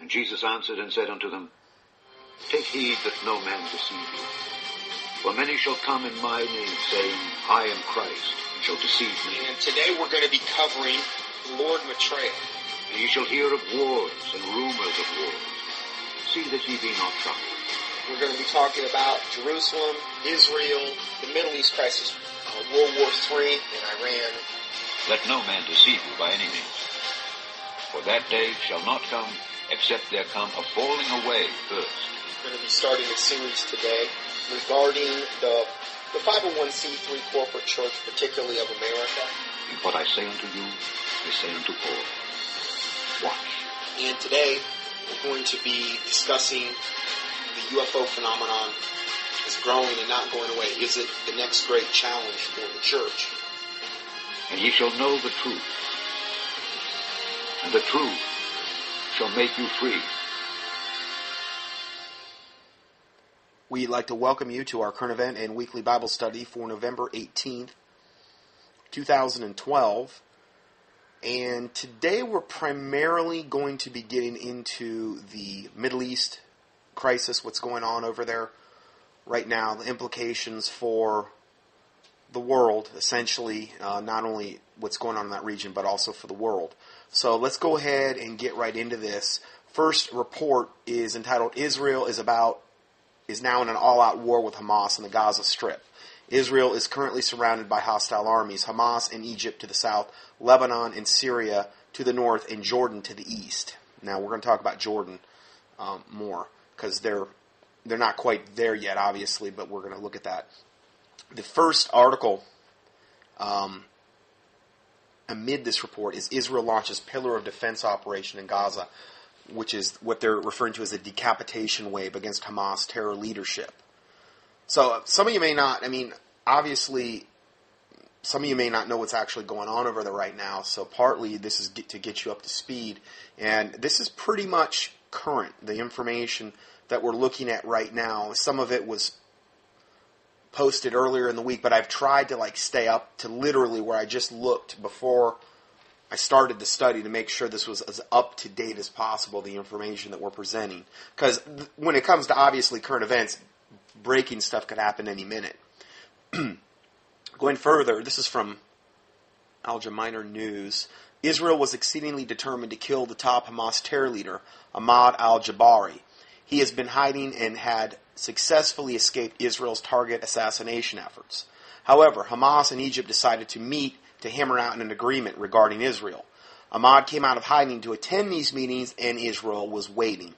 And Jesus answered and said unto them, Take heed that no man deceive you. For many shall come in my name, saying, I am Christ, and shall deceive many. And today we're going to be covering Lord Maitreya. And ye shall hear of wars and rumors of wars. See that ye be not troubled. We're going to be talking about Jerusalem, Israel, the Middle East crisis, World War III in Iran. Let no man deceive you by any means. For that day shall not come, except there come a falling away first. We're going to be starting a series today regarding the 501c3 corporate church, particularly of America. And what I say unto you, I say unto all. Watch. And today we're going to be discussing the UFO phenomenon is growing and not going away. Is it the next great challenge for the church? And ye shall know the truth, and the truth shall make you free. We'd like to welcome you to our current event and weekly Bible study for November 18th, 2012. And today we're primarily going to be getting into the Middle East crisis, what's going on over there right now, the implications for the world, essentially, not only what's going on in that region, but also for the world. So let's go ahead and get right into this. First report is entitled, Israel is now in an all-out war with Hamas in the Gaza Strip. Israel is currently surrounded by hostile armies, Hamas and Egypt to the south, Lebanon and Syria to the north, and Jordan to the east. Now, we're going to talk about Jordan more, because they're not quite there yet, obviously, but we're going to look at that. The first article amid this report is Israel launches Pillar of Defense operation in Gaza, which is what they're referring to as a decapitation wave against Hamas terror leadership. So some of you may not, obviously, some of you may not know what's actually going on over there right now, so partly this is to get you up to speed. And this is pretty much current, the information that we're looking at right now. Some of it was posted earlier in the week, but I've tried to stay up to literally where I just looked before I started the study to make sure this was as up to date as possible, the information that we're presenting. Because when it comes to obviously current events, breaking stuff could happen any minute. Going further, this is from Al Jazeera News. Israel was exceedingly determined to kill the top Hamas terror leader, Ahmad al-Jabari. He has been hiding and had successfully escaped Israel's target assassination efforts. However, Hamas and Egypt decided to meet to hammer out an agreement regarding Israel. Ahmad came out of hiding to attend these meetings, and Israel was waiting.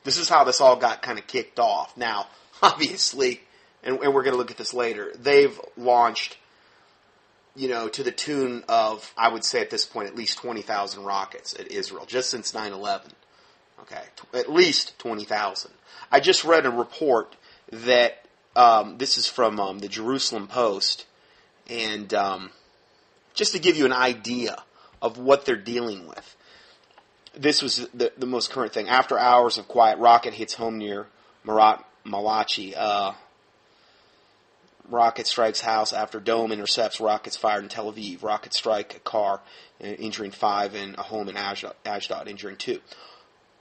This is how this all got kind of kicked off. Now, obviously, and we're going to look at this later, they've launched, to the tune of, I would say at this point, at least 20,000 rockets at Israel, just since 9/11. Okay, at least 20,000. I just read a report that, this is from the Jerusalem Post, and just to give you an idea of what they're dealing with. This was the most current thing. After hours of quiet, rocket hits home near Marat Malachi. Rocket strikes house after dome intercepts rockets fired in Tel Aviv. Rocket strike a car, injuring 5, and a home in Ashdod, injuring 2.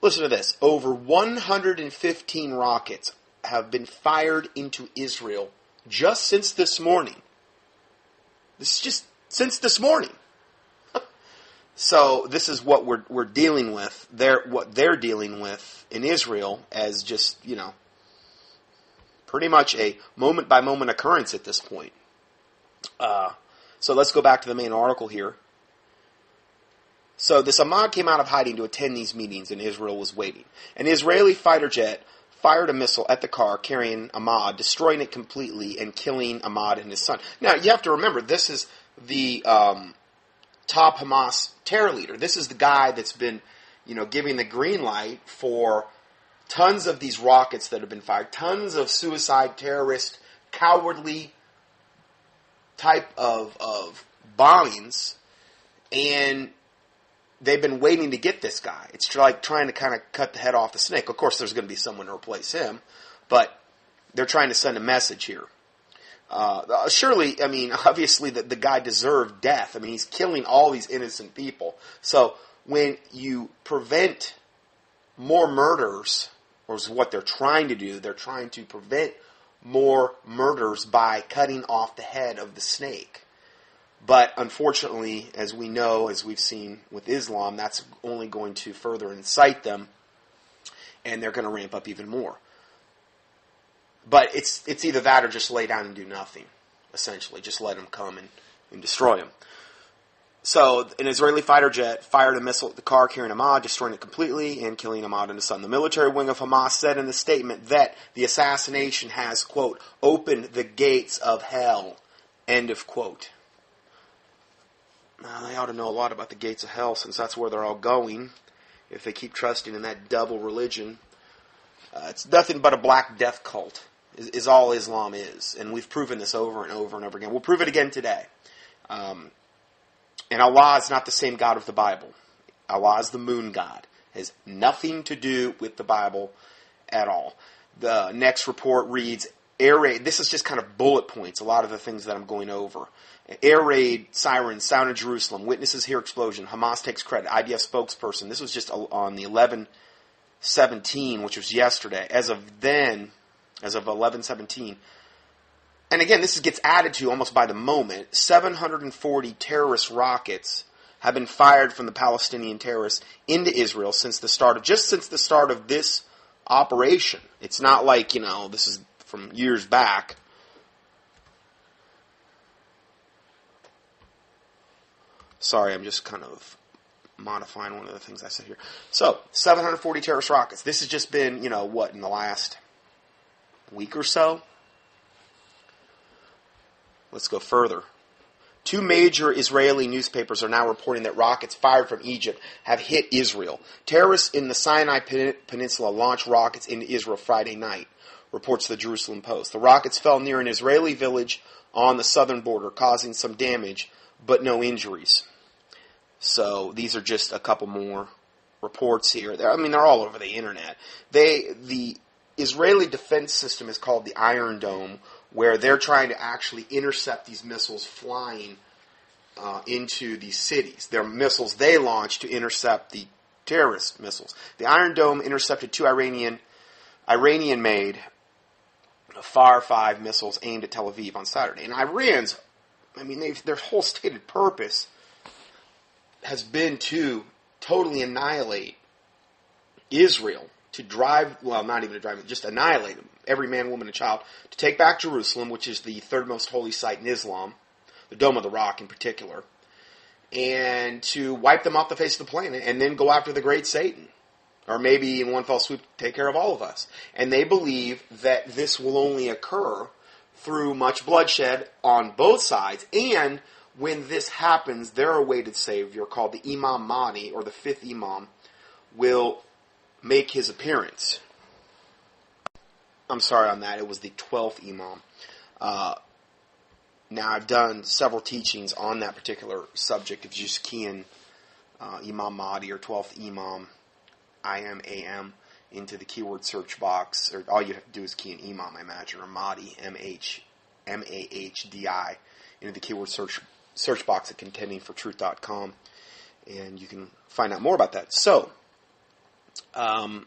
Listen to this. Over 115 rockets have been fired into Israel just since this morning. This is just since this morning. So this is what we're dealing with. What they're dealing with in Israel as just, pretty much a moment-by-moment occurrence at this point. So let's go back to the main article here. So this Ahmad came out of hiding to attend these meetings, and Israel was waiting. An Israeli fighter jet fired a missile at the car carrying Ahmad, destroying it completely and killing Ahmad and his son. Now, you have to remember, this is the top Hamas terror leader. This is the guy that's been, giving the green light for tons of these rockets that have been fired, tons of suicide, terrorist, cowardly type of bombings, and they've been waiting to get this guy. It's like trying to kind of cut the head off the snake. Of course, there's going to be someone to replace him, but they're trying to send a message here. Surely, obviously the guy deserved death. He's killing all these innocent people. So when you prevent more murders, or is what they're trying to do. They're trying to prevent more murders by cutting off the head of the snake. But unfortunately, as we know, as we've seen with Islam, that's only going to further incite them, and they're going to ramp up even more. But it's either that or just lay down and do nothing, essentially. Just let them come and destroy them. So, an Israeli fighter jet fired a missile at the car carrying Ahmad, destroying it completely and killing Ahmad and his son. The military wing of Hamas said in the statement that the assassination has, quote, opened the gates of hell, end of quote. Now, they ought to know a lot about the gates of hell, since that's where they're all going, if they keep trusting in that double religion. It's nothing but a black death cult, is all Islam is. And we've proven this over and over and over again. We'll prove it again today. And Allah is not the same God of the Bible. Allah is the moon god. It has nothing to do with the Bible at all. The next report reads, air raid. This is just kind of bullet points, a lot of the things that I'm going over. Air raid sirens sound in Jerusalem. Witnesses hear explosion. Hamas takes credit. IDF spokesperson. This was just on the 11/17, which was yesterday. As of 11/17, and again, this gets added to almost by the moment. 740 terrorist rockets have been fired from the Palestinian terrorists into Israel since the start of this operation. It's not like, this is from years back. Sorry, I'm just kind of modifying one of the things I said here. So, 740 terrorist rockets. This has just been, in the last week or so? Let's go further. 2 major Israeli newspapers are now reporting that rockets fired from Egypt have hit Israel. Terrorists in the Sinai Peninsula launched rockets into Israel Friday night, reports the Jerusalem Post. The rockets fell near an Israeli village on the southern border, causing some damage, but no injuries. So these are just a couple more reports here. They're all over the internet. The Israeli defense system is called the Iron Dome, where they're trying to actually intercept these missiles flying into these cities. They're missiles they launched to intercept the terrorist missiles. The Iron Dome intercepted 2 Iranian-made Far 5 missiles aimed at Tel Aviv on Saturday. And Iran's, their whole stated purpose has been to totally annihilate Israel, just annihilate them, every man, woman, and child, to take back Jerusalem, which is the third most holy site in Islam, the Dome of the Rock in particular, and to wipe them off the face of the planet, and then go after the great Satan. Or maybe in one fell swoop, take care of all of us. And they believe that this will only occur through much bloodshed on both sides. And when this happens, their awaited Savior, called the Imam Mahdi, or the 5th Imam, will make his appearance. I'm sorry on that. It was the 12th Imam. Now, I've done several teachings on that particular subject. If you just key in Imam Mahdi or 12th Imam, IMAM, into the keyword search box, or all you have to do is key in Imam, I imagine, or Mahdi, MAHDI, into the keyword search box at contendingfortruth.com, and you can find out more about that. So, the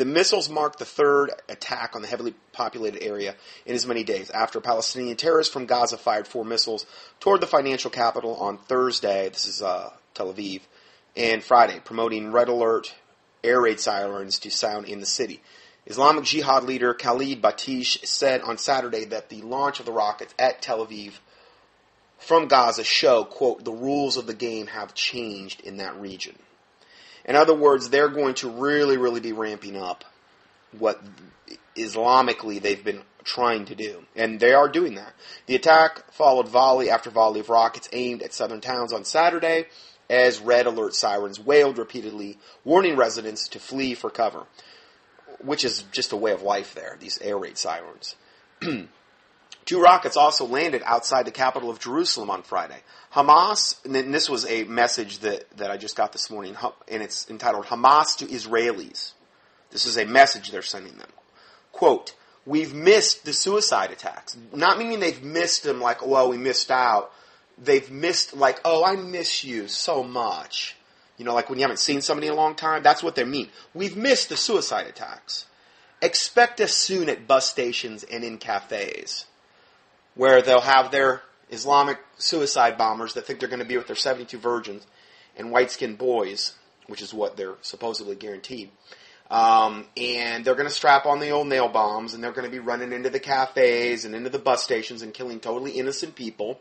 missiles marked the 3rd attack on the heavily populated area in as many days, after Palestinian terrorists from Gaza fired 4 missiles toward the financial capital on Thursday, this is Tel Aviv, and Friday, promoting red alert air raid sirens to sound in the city. Islamic Jihad leader Khalid Batish said on Saturday that the launch of the rockets at Tel Aviv from Gaza show, quote, the rules of the game have changed in that region. In other words, they're going to really, really be ramping up what Islamically they've been trying to do. And they are doing that. The attack followed volley after volley of rockets aimed at southern towns on Saturday as red alert sirens wailed repeatedly, warning residents to flee for cover, which is just a way of life there, these air raid sirens. 2 rockets also landed outside the capital of Jerusalem on Friday. Hamas, and this was a message that I just got this morning, and it's entitled Hamas to Israelis. This is a message they're sending them. Quote, we've missed the suicide attacks. Not meaning they've missed them like, well, we missed out. They've missed like, oh, I miss you so much. like when you haven't seen somebody in a long time, that's what they mean. We've missed the suicide attacks. Expect us soon at bus stations and in cafés, where they'll have their Islamic suicide bombers that think they're going to be with their 72 virgins and white-skinned boys, which is what they're supposedly guaranteed. And they're going to strap on the old nail bombs, and they're going to be running into the cafés and into the bus stations and killing totally innocent people.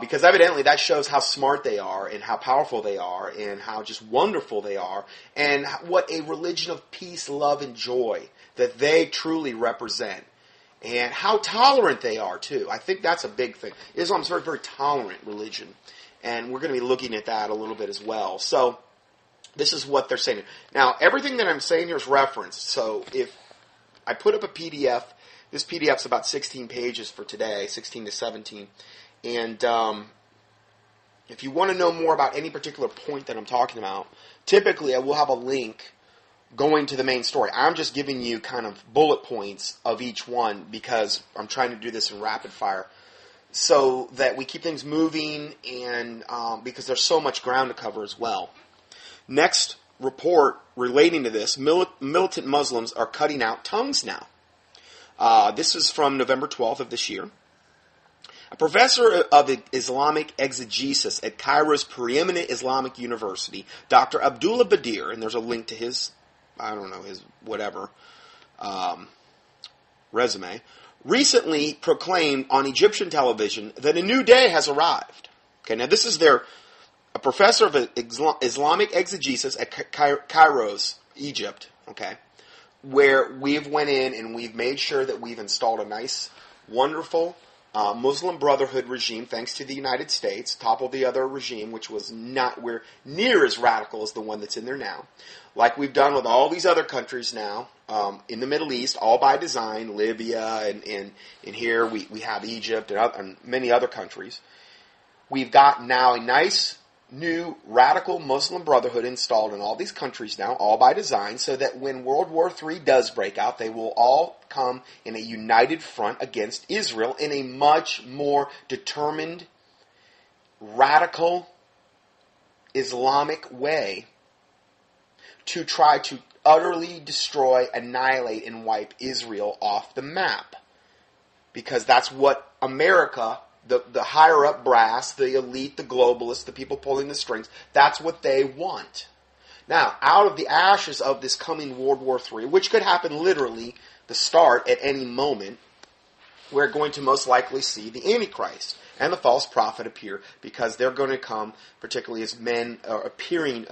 Because evidently that shows how smart they are and how powerful they are and how just wonderful they are and what a religion of peace, love, and joy that they truly represent. And how tolerant they are, too. I think that's a big thing. Islam's a very, very tolerant religion. And we're going to be looking at that a little bit as well. So, this is what they're saying. Now, everything that I'm saying here is referenced. So, if I put up a PDF, this PDF's about 16 pages for today, 16 to 17. And if you want to know more about any particular point that I'm talking about, typically I will have a link going to the main story. I'm just giving you kind of bullet points of each one because I'm trying to do this in rapid fire so that we keep things moving and because there's so much ground to cover as well. Next report relating to this, militant Muslims are cutting out tongues now. This is from November 12th of this year. A professor of Islamic exegesis at Cairo's preeminent Islamic University, Dr. Abdullah Badir, and there's a link to his, his whatever, resume, recently proclaimed on Egyptian television that a new day has arrived. Okay, now this is a professor of Islamic exegesis at Cairo's, Egypt, okay, where we've went in and we've made sure that we've installed a nice, wonderful Muslim Brotherhood regime, thanks to the United States, toppled the other regime, which was we're near as radical as the one that's in there now. Like we've done with all these other countries now, in the Middle East, all by design, Libya, and here we have Egypt and many other countries. We've got now a nice, new, radical Muslim Brotherhood installed in all these countries now, all by design, so that when World War III does break out, they will all come in a united front against Israel in a much more determined, radical, Islamic way to try to utterly destroy, annihilate, and wipe Israel off the map. Because that's what America, the higher-up brass, the elite, the globalists, the people pulling the strings, that's what they want. Now, out of the ashes of this coming World War III, which could happen literally, the start at any moment, we're going to most likely see the Antichrist and the false prophet appear because they're going to come, particularly as men are appearing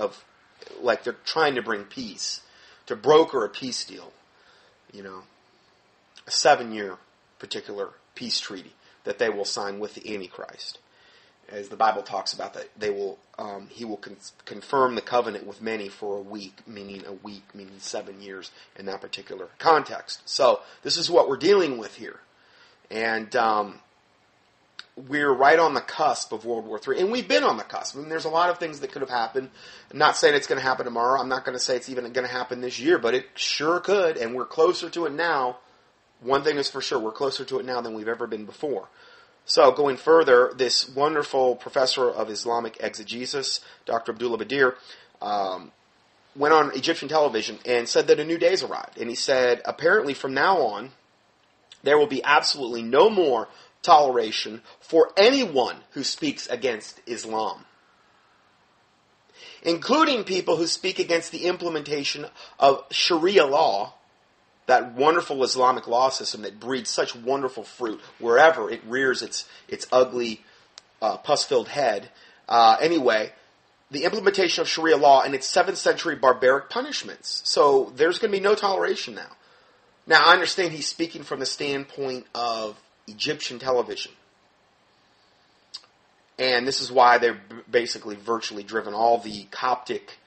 like they're trying to bring peace, to broker a peace deal, a 7-year particular peace treaty that they will sign with the Antichrist. As the Bible talks about that, he will confirm the covenant with many for a week, meaning 7 years in that particular context. So this is what we're dealing with here. And we're right on the cusp of World War III. And we've been on the cusp. I mean, there's a lot of things that could have happened. I'm not saying it's going to happen tomorrow. I'm not going to say it's even going to happen this year, but it sure could. And we're closer to it now. One thing is for sure, we're closer to it now than we've ever been before. So, going further, this wonderful professor of Islamic exegesis, Dr. Abdullah Badir, went on Egyptian television and said that a new day's arrived. And he said, apparently from now on, there will be absolutely no more toleration for anyone who speaks against Islam, including people who speak against the implementation of Sharia law, that wonderful Islamic law system that breeds such wonderful fruit wherever it rears its ugly, pus-filled head. Anyway, the implementation of Sharia law and its 7th century barbaric punishments. So there's going to be no toleration now. Now, I understand he's speaking from the standpoint of Egyptian television. And this is why they're basically virtually driven all the Coptic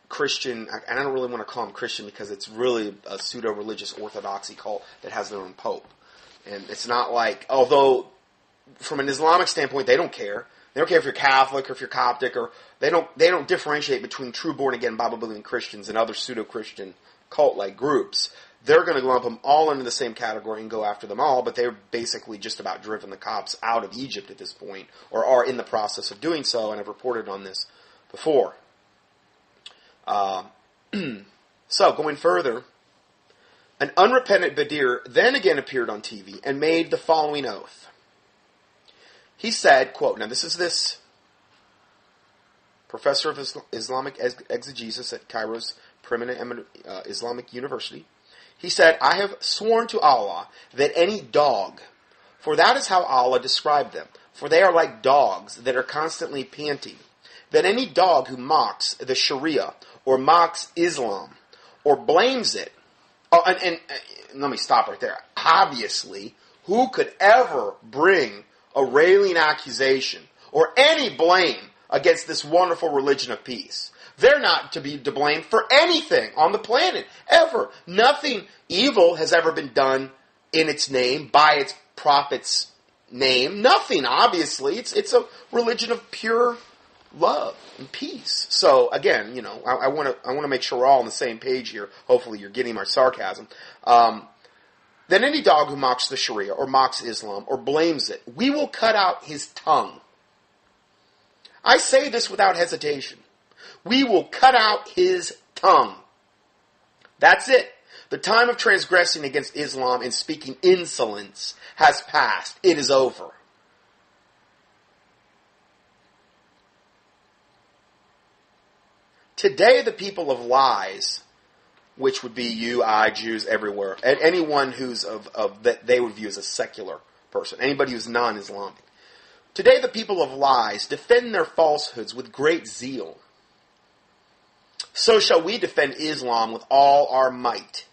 Christian, and I don't really want to call them Christian because it's really a pseudo-religious orthodoxy cult that has their own pope. And it's not like, although from an Islamic standpoint, they don't care. They don't care if you're Catholic or if you're Coptic, or they don't differentiate between true born-again Bible-believing Christians and other pseudo-Christian cult-like groups. They're going to lump them all into the same category and go after them all, but they're basically just about driven the Copts out of Egypt at this point, or are in the process of doing so, and I've reported on this before. So, going further, an unrepentant Badir then again appeared on TV and made the following oath. He said, quote, now this professor of Islamic exegesis at Cairo's preeminent Islamic University. He said, I have sworn to Allah that any dog, for that is how Allah described them, for they are like dogs that are constantly panting, that any dog who mocks the Sharia or mocks Islam or blames it, and let me stop right there. Obviously, who could ever bring a railing accusation or any blame against this wonderful religion of peace? They're not to be to blame for anything on the planet, ever. Nothing evil has ever been done in its name, by its prophet's name. Nothing, obviously. It's a religion of pure love and peace. So, again, I want to make sure we're all on the same page here. Hopefully you're getting my sarcasm. Then any dog who mocks the Sharia or mocks Islam or blames it, we will cut out his tongue. I say this without hesitation. We will cut out his tongue. That's it. The time of transgressing against Islam and speaking insolence has passed. It is over. Today, the people of lies, which would be you, I, Jews, everywhere, and anyone who's of that they would view as a secular person, anybody who's non-Islamic. Today, the people of lies defend their falsehoods with great zeal. So shall we defend Islam with all our might,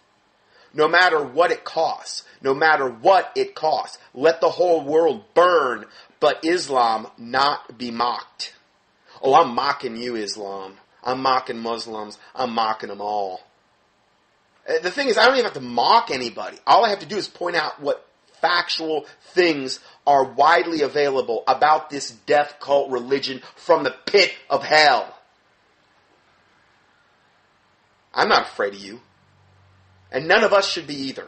no matter what it costs. No matter what it costs. Let the whole world burn, but Islam not be mocked. Oh, I'm mocking you, Islam. I'm mocking Muslims. I'm mocking them all. The thing is, I don't even have to mock anybody. All I have to do is point out what factual things are widely available about this death cult religion from the pit of hell. I'm not afraid of you. And none of us should be either.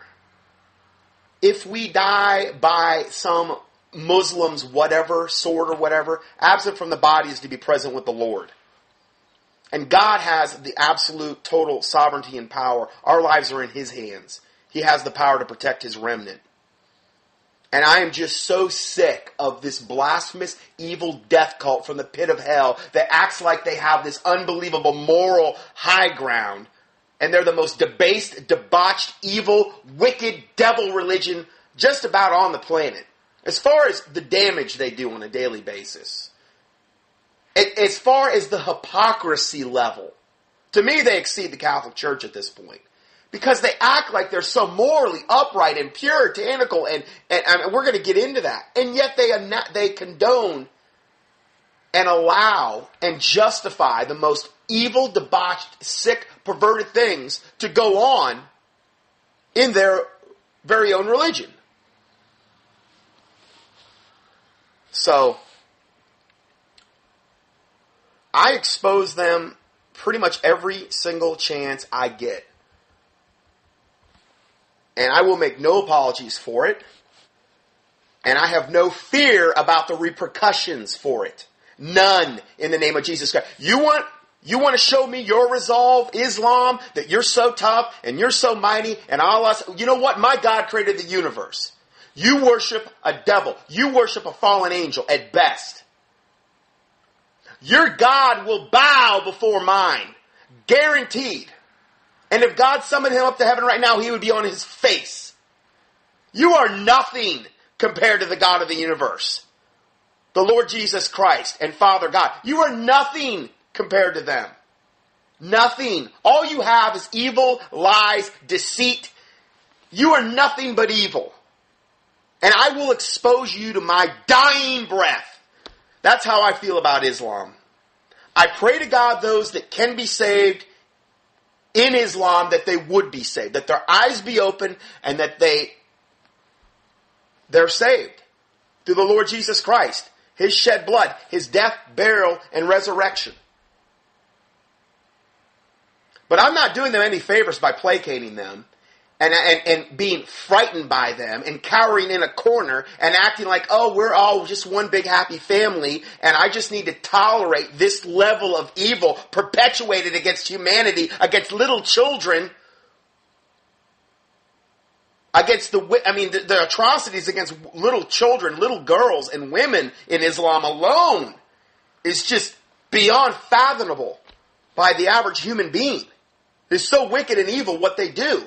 If we die by some Muslim's whatever, sword or whatever, absent from the body is to be present with the Lord. And God has the absolute, total sovereignty and power. Our lives are in His hands. He has the power to protect His remnant. And I am just so sick of this blasphemous, evil death cult from the pit of hell that acts like they have this unbelievable moral high ground. And they're the most debased, debauched, evil, wicked, devil religion just about on the planet. As far as the damage they do on a daily basis. As far as the hypocrisy level. To me, they exceed the Catholic Church at this point. Because they act like they're so morally upright and puritanical, and we're going to get into that. And yet they condone and allow and justify the most evil, debauched, sick, perverted things to go on in their very own religion. So, I expose them pretty much every single chance I get. And I will make no apologies for it. And I have no fear about the repercussions for it. None, in the name of Jesus Christ. You want to show me your resolve, Islam, that you're so tough and you're so mighty and Allah? You know what? My God created the universe. You worship a devil. You worship a fallen angel at best. Your God will bow before mine. Guaranteed. And if God summoned him up to heaven right now, he would be on his face. You are nothing compared to the God of the universe. The Lord Jesus Christ and Father God. You are nothing compared to them. Nothing. All you have is evil, lies, deceit. You are nothing but evil. And I will expose you to my dying breath. That's how I feel about Islam. I pray to God those that can be saved in Islam, that they would be saved. That their eyes be open and that they're saved. Through the Lord Jesus Christ. His shed blood. His death, burial, and resurrection. But I'm not doing them any favors by placating them. and being frightened by them and cowering in a corner and acting like, oh, we're all just one big happy family and I just need to tolerate this level of evil perpetuated against humanity, against little children, against the atrocities against little children, little girls and women in Islam alone is just beyond fathomable by the average human being. It's so wicked and evil what they do.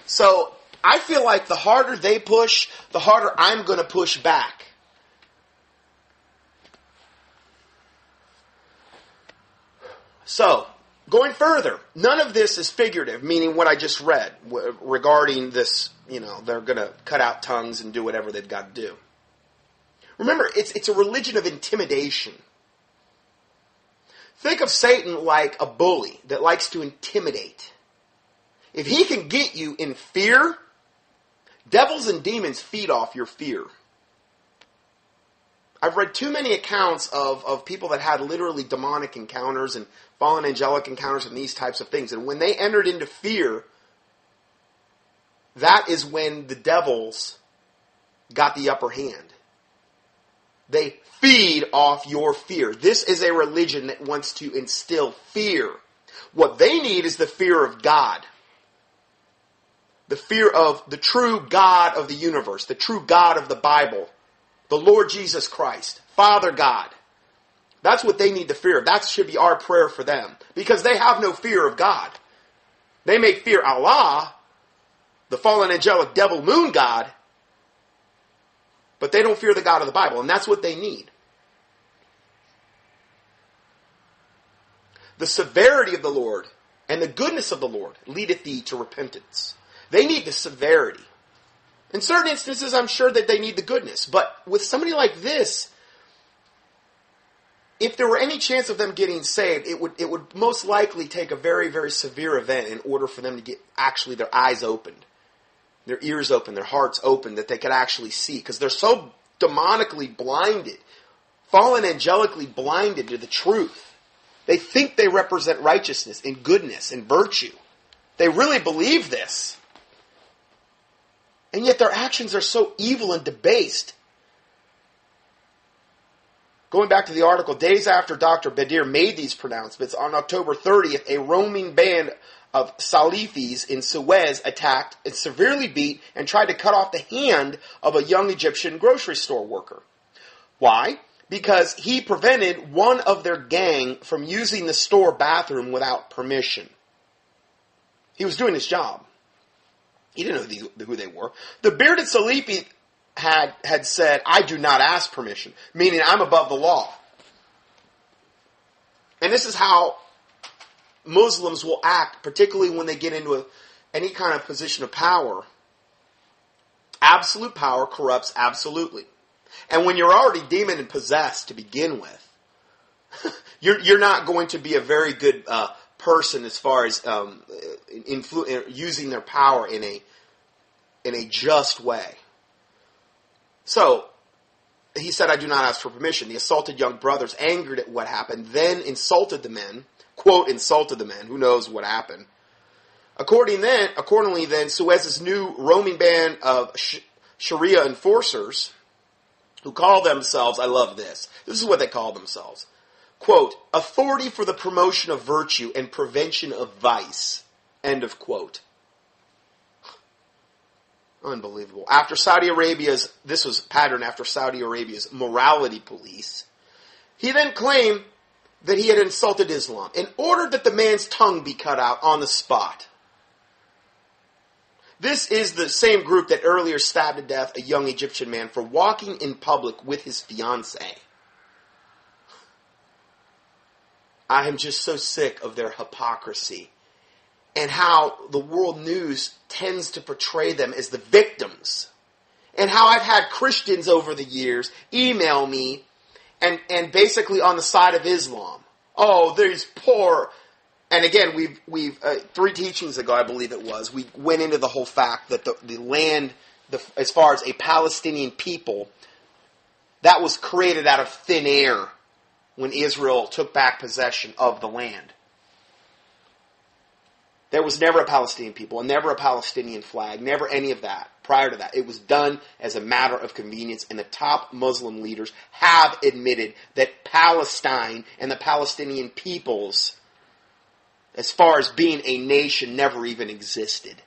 So I feel like the harder they push, the harder I'm going to push back. So, going further, none of this is figurative, meaning what I just read regarding this, they're going to cut out tongues and do whatever they've got to do. Remember, it's a religion of intimidation. Think of Satan like a bully that likes to intimidate. If he can get you in fear, devils and demons feed off your fear. I've read too many accounts of people that had literally demonic encounters and fallen angelic encounters and these types of things. And when they entered into fear, that is when the devils got the upper hand. They feed off your fear. This is a religion that wants to instill fear. What they need is the fear of God. The fear of the true God of the universe, the true God of the Bible, the Lord Jesus Christ, Father God. That's what they need the fear of. That should be our prayer for them. Because they have no fear of God. They may fear Allah, the fallen angelic devil moon god, but they don't fear the God of the Bible. And that's what they need. The severity of the Lord and the goodness of the Lord leadeth thee to repentance. They need the severity. In certain instances, I'm sure that they need the goodness. But with somebody like this, if there were any chance of them getting saved, it would most likely take a very, very severe event in order for them to get actually their eyes opened, their ears open, their hearts open, that they could actually see. Because they're so demonically blinded, fallen angelically blinded to the truth. They think they represent righteousness and goodness and virtue. They really believe this. And yet their actions are so evil and debased. Going back to the article, days after Dr. Badir made these pronouncements, on October 30th, a roaming band of Salafis in Suez attacked and severely beat and tried to cut off the hand of a young Egyptian grocery store worker. Why? Because he prevented one of their gang from using the store bathroom without permission. He was doing his job. He didn't know who they were. The bearded Salafi had said, I do not ask permission, meaning I'm above the law. And this is how Muslims will act, particularly when they get into any kind of position of power. Absolute power corrupts absolutely. And when you're already demon and possessed to begin with, you're not going to be a very good person as far as using their power in a just way. So, he said, I do not ask for permission. The assaulted young brothers, angered at what happened, then insulted the men, quote, insulted the men, who knows what happened. Accordingly, Suez's new roaming band of Sharia enforcers, who call themselves, I love this is what they call themselves, quote, authority for the promotion of virtue and prevention of vice, end of quote. Unbelievable. This was patterned after Saudi Arabia's morality police. He then claimed that he had insulted Islam and ordered that the man's tongue be cut out on the spot. This is the same group that earlier stabbed to death a young Egyptian man for walking in public with his fiancée. I am just so sick of their hypocrisy and how the world news tends to portray them as the victims. And how I've had Christians over the years email me and basically on the side of Islam. Oh, these poor. And again, we've 3 teachings ago, I believe it was, we went into the whole fact that the land, as far as a Palestinian people, that was created out of thin air when Israel took back possession of the land. There was never a Palestinian people, and never a Palestinian flag, never any of that. Prior to that, it was done as a matter of convenience, and the top Muslim leaders have admitted that Palestine and the Palestinian peoples, as far as being a nation, never even existed.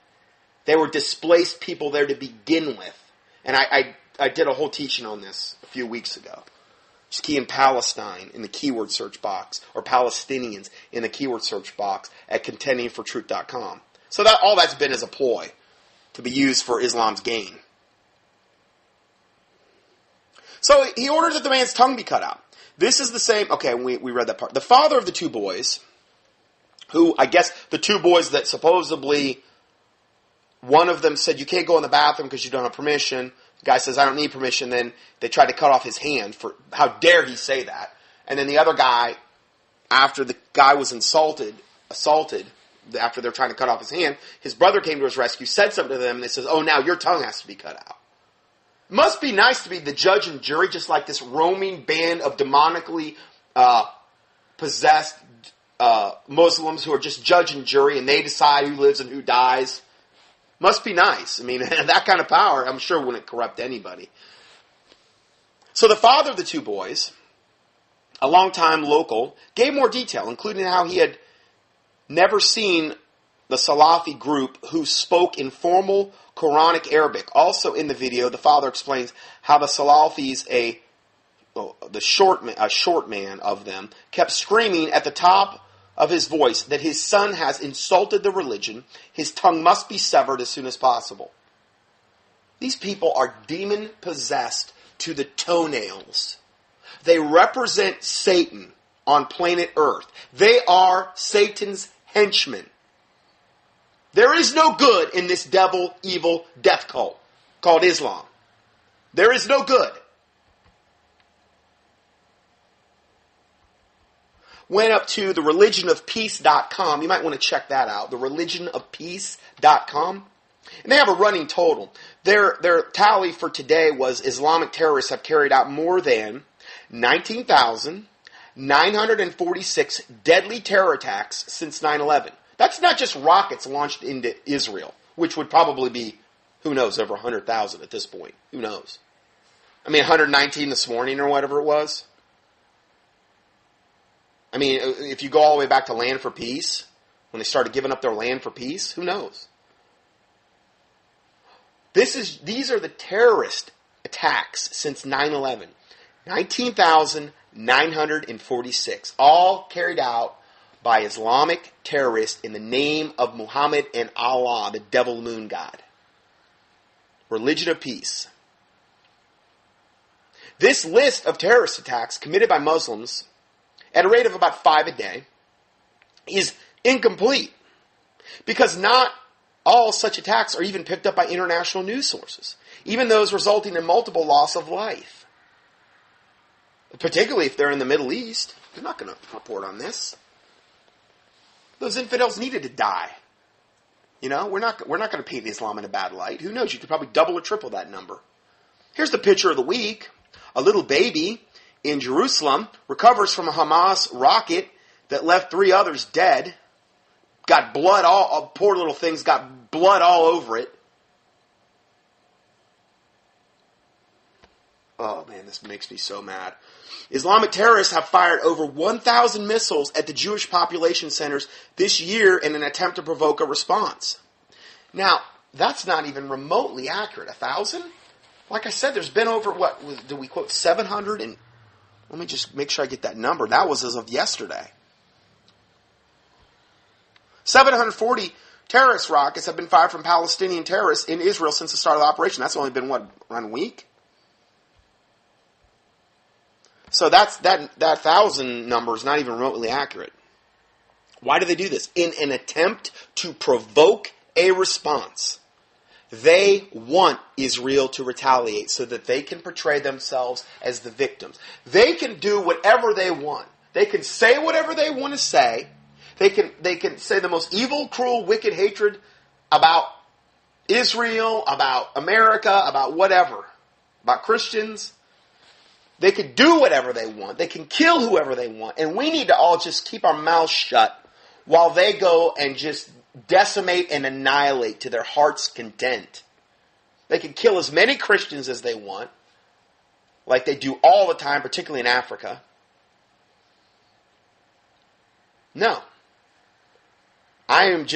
They were displaced people there to begin with. And I did a whole teaching on this a few weeks ago. Just key in Palestine in the keyword search box, or Palestinians in the keyword search box at contendingfortruth.com. So that all that's been as a ploy to be used for Islam's gain. So he ordered that the man's tongue be cut out. This is the same, okay, we read that part. The father of the two boys, who, I guess, the two boys that supposedly, one of them said, you can't go in the bathroom because you don't have permission. The guy says, I don't need permission. Then they tried to cut off his hand for, how dare he say that. And then the other guy, after the guy was assaulted, after they're trying to cut off his hand, his brother came to his rescue, said something to them, and they says, oh, now your tongue has to be cut out. It must be nice to be the judge and jury, just like this roaming band of demonically possessed Muslims who are just judge and jury, and they decide who lives and who dies. Must be nice. I mean, that kind of power, I'm sure, wouldn't corrupt anybody. So the father of the two boys, a longtime local, gave more detail, including how he had never seen the Salafi group who spoke in formal Quranic Arabic. Also in the video, the father explains how the Salafis, a short man of them, kept screaming at the top of his voice that his son has insulted the religion, his tongue must be severed as soon as possible. These people are demon-possessed to the toenails. They represent Satan on planet Earth. They are Satan's henchmen. There is no good in this devil, evil, death cult called Islam. There is no good. Went up to the religionofpeace.com. You might want to check that out. The religionofpeace.com. And they have a running total. Their tally for today was Islamic terrorists have carried out more than 19,946 deadly terror attacks since 9/11. That's not just rockets launched into Israel, which would probably be, who knows, over 100,000 at this point. Who knows? I mean, 119 this morning or whatever it was. I mean, if you go all the way back to Land for Peace, when they started giving up their land for peace, who knows? These are the terrorist attacks since 9/11. 19,946, all carried out by Islamic terrorists in the name of Muhammad and Allah, the devil moon god. Religion of Peace. This list of terrorist attacks committed by Muslims at a rate of about 5 a day is incomplete, because not all such attacks are even picked up by international news sources, even those resulting in multiple loss of life. Particularly if they're in the Middle East, they're not going to report on this. Those infidels needed to die. You know, we're not going to paint Islam in a bad light. Who knows? You could probably double or triple that number. Here's the picture of the week. A little baby in Jerusalem recovers from a Hamas rocket that left 3 others dead. Got blood poor little things got blood all over it. Oh man, this makes me so mad. Islamic terrorists have fired over 1,000 missiles at the Jewish population centers this year in an attempt to provoke a response. Now, that's not even remotely accurate. 1,000? Like I said, there's been over, did we quote 700? And let me just make sure I get that number. That was as of yesterday. 740 terrorist rockets have been fired from Palestinian terrorists in Israel since the start of the operation. That's only been, around a week? So that 1,000 number is not even remotely accurate. Why do they do this? In an attempt to provoke a response. They want Israel to retaliate so that they can portray themselves as the victims. They can do whatever they want. They can say whatever they want to say. They can say the most evil, cruel, wicked hatred about Israel, about America, about whatever, about Christians. They can do whatever they want. They can kill whoever they want. And we need to all just keep our mouths shut while they go and just decimate and annihilate to their heart's content. They can kill as many Christians as they want, like they do all the time, particularly in Africa. No. I am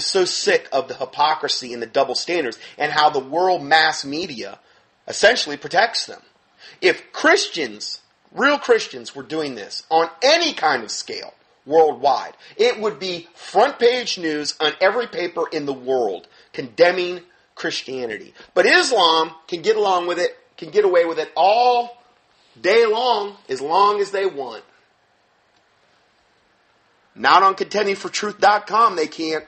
so sick of the hypocrisy and the double standards and how the world mass media essentially protects them. If Christians, real Christians, were doing this on any kind of scale worldwide, it would be front page news on every paper in the world condemning Christianity. But Islam can get along with it, can get away with it all day long as they want. Not on contendingfortruth.com they can't,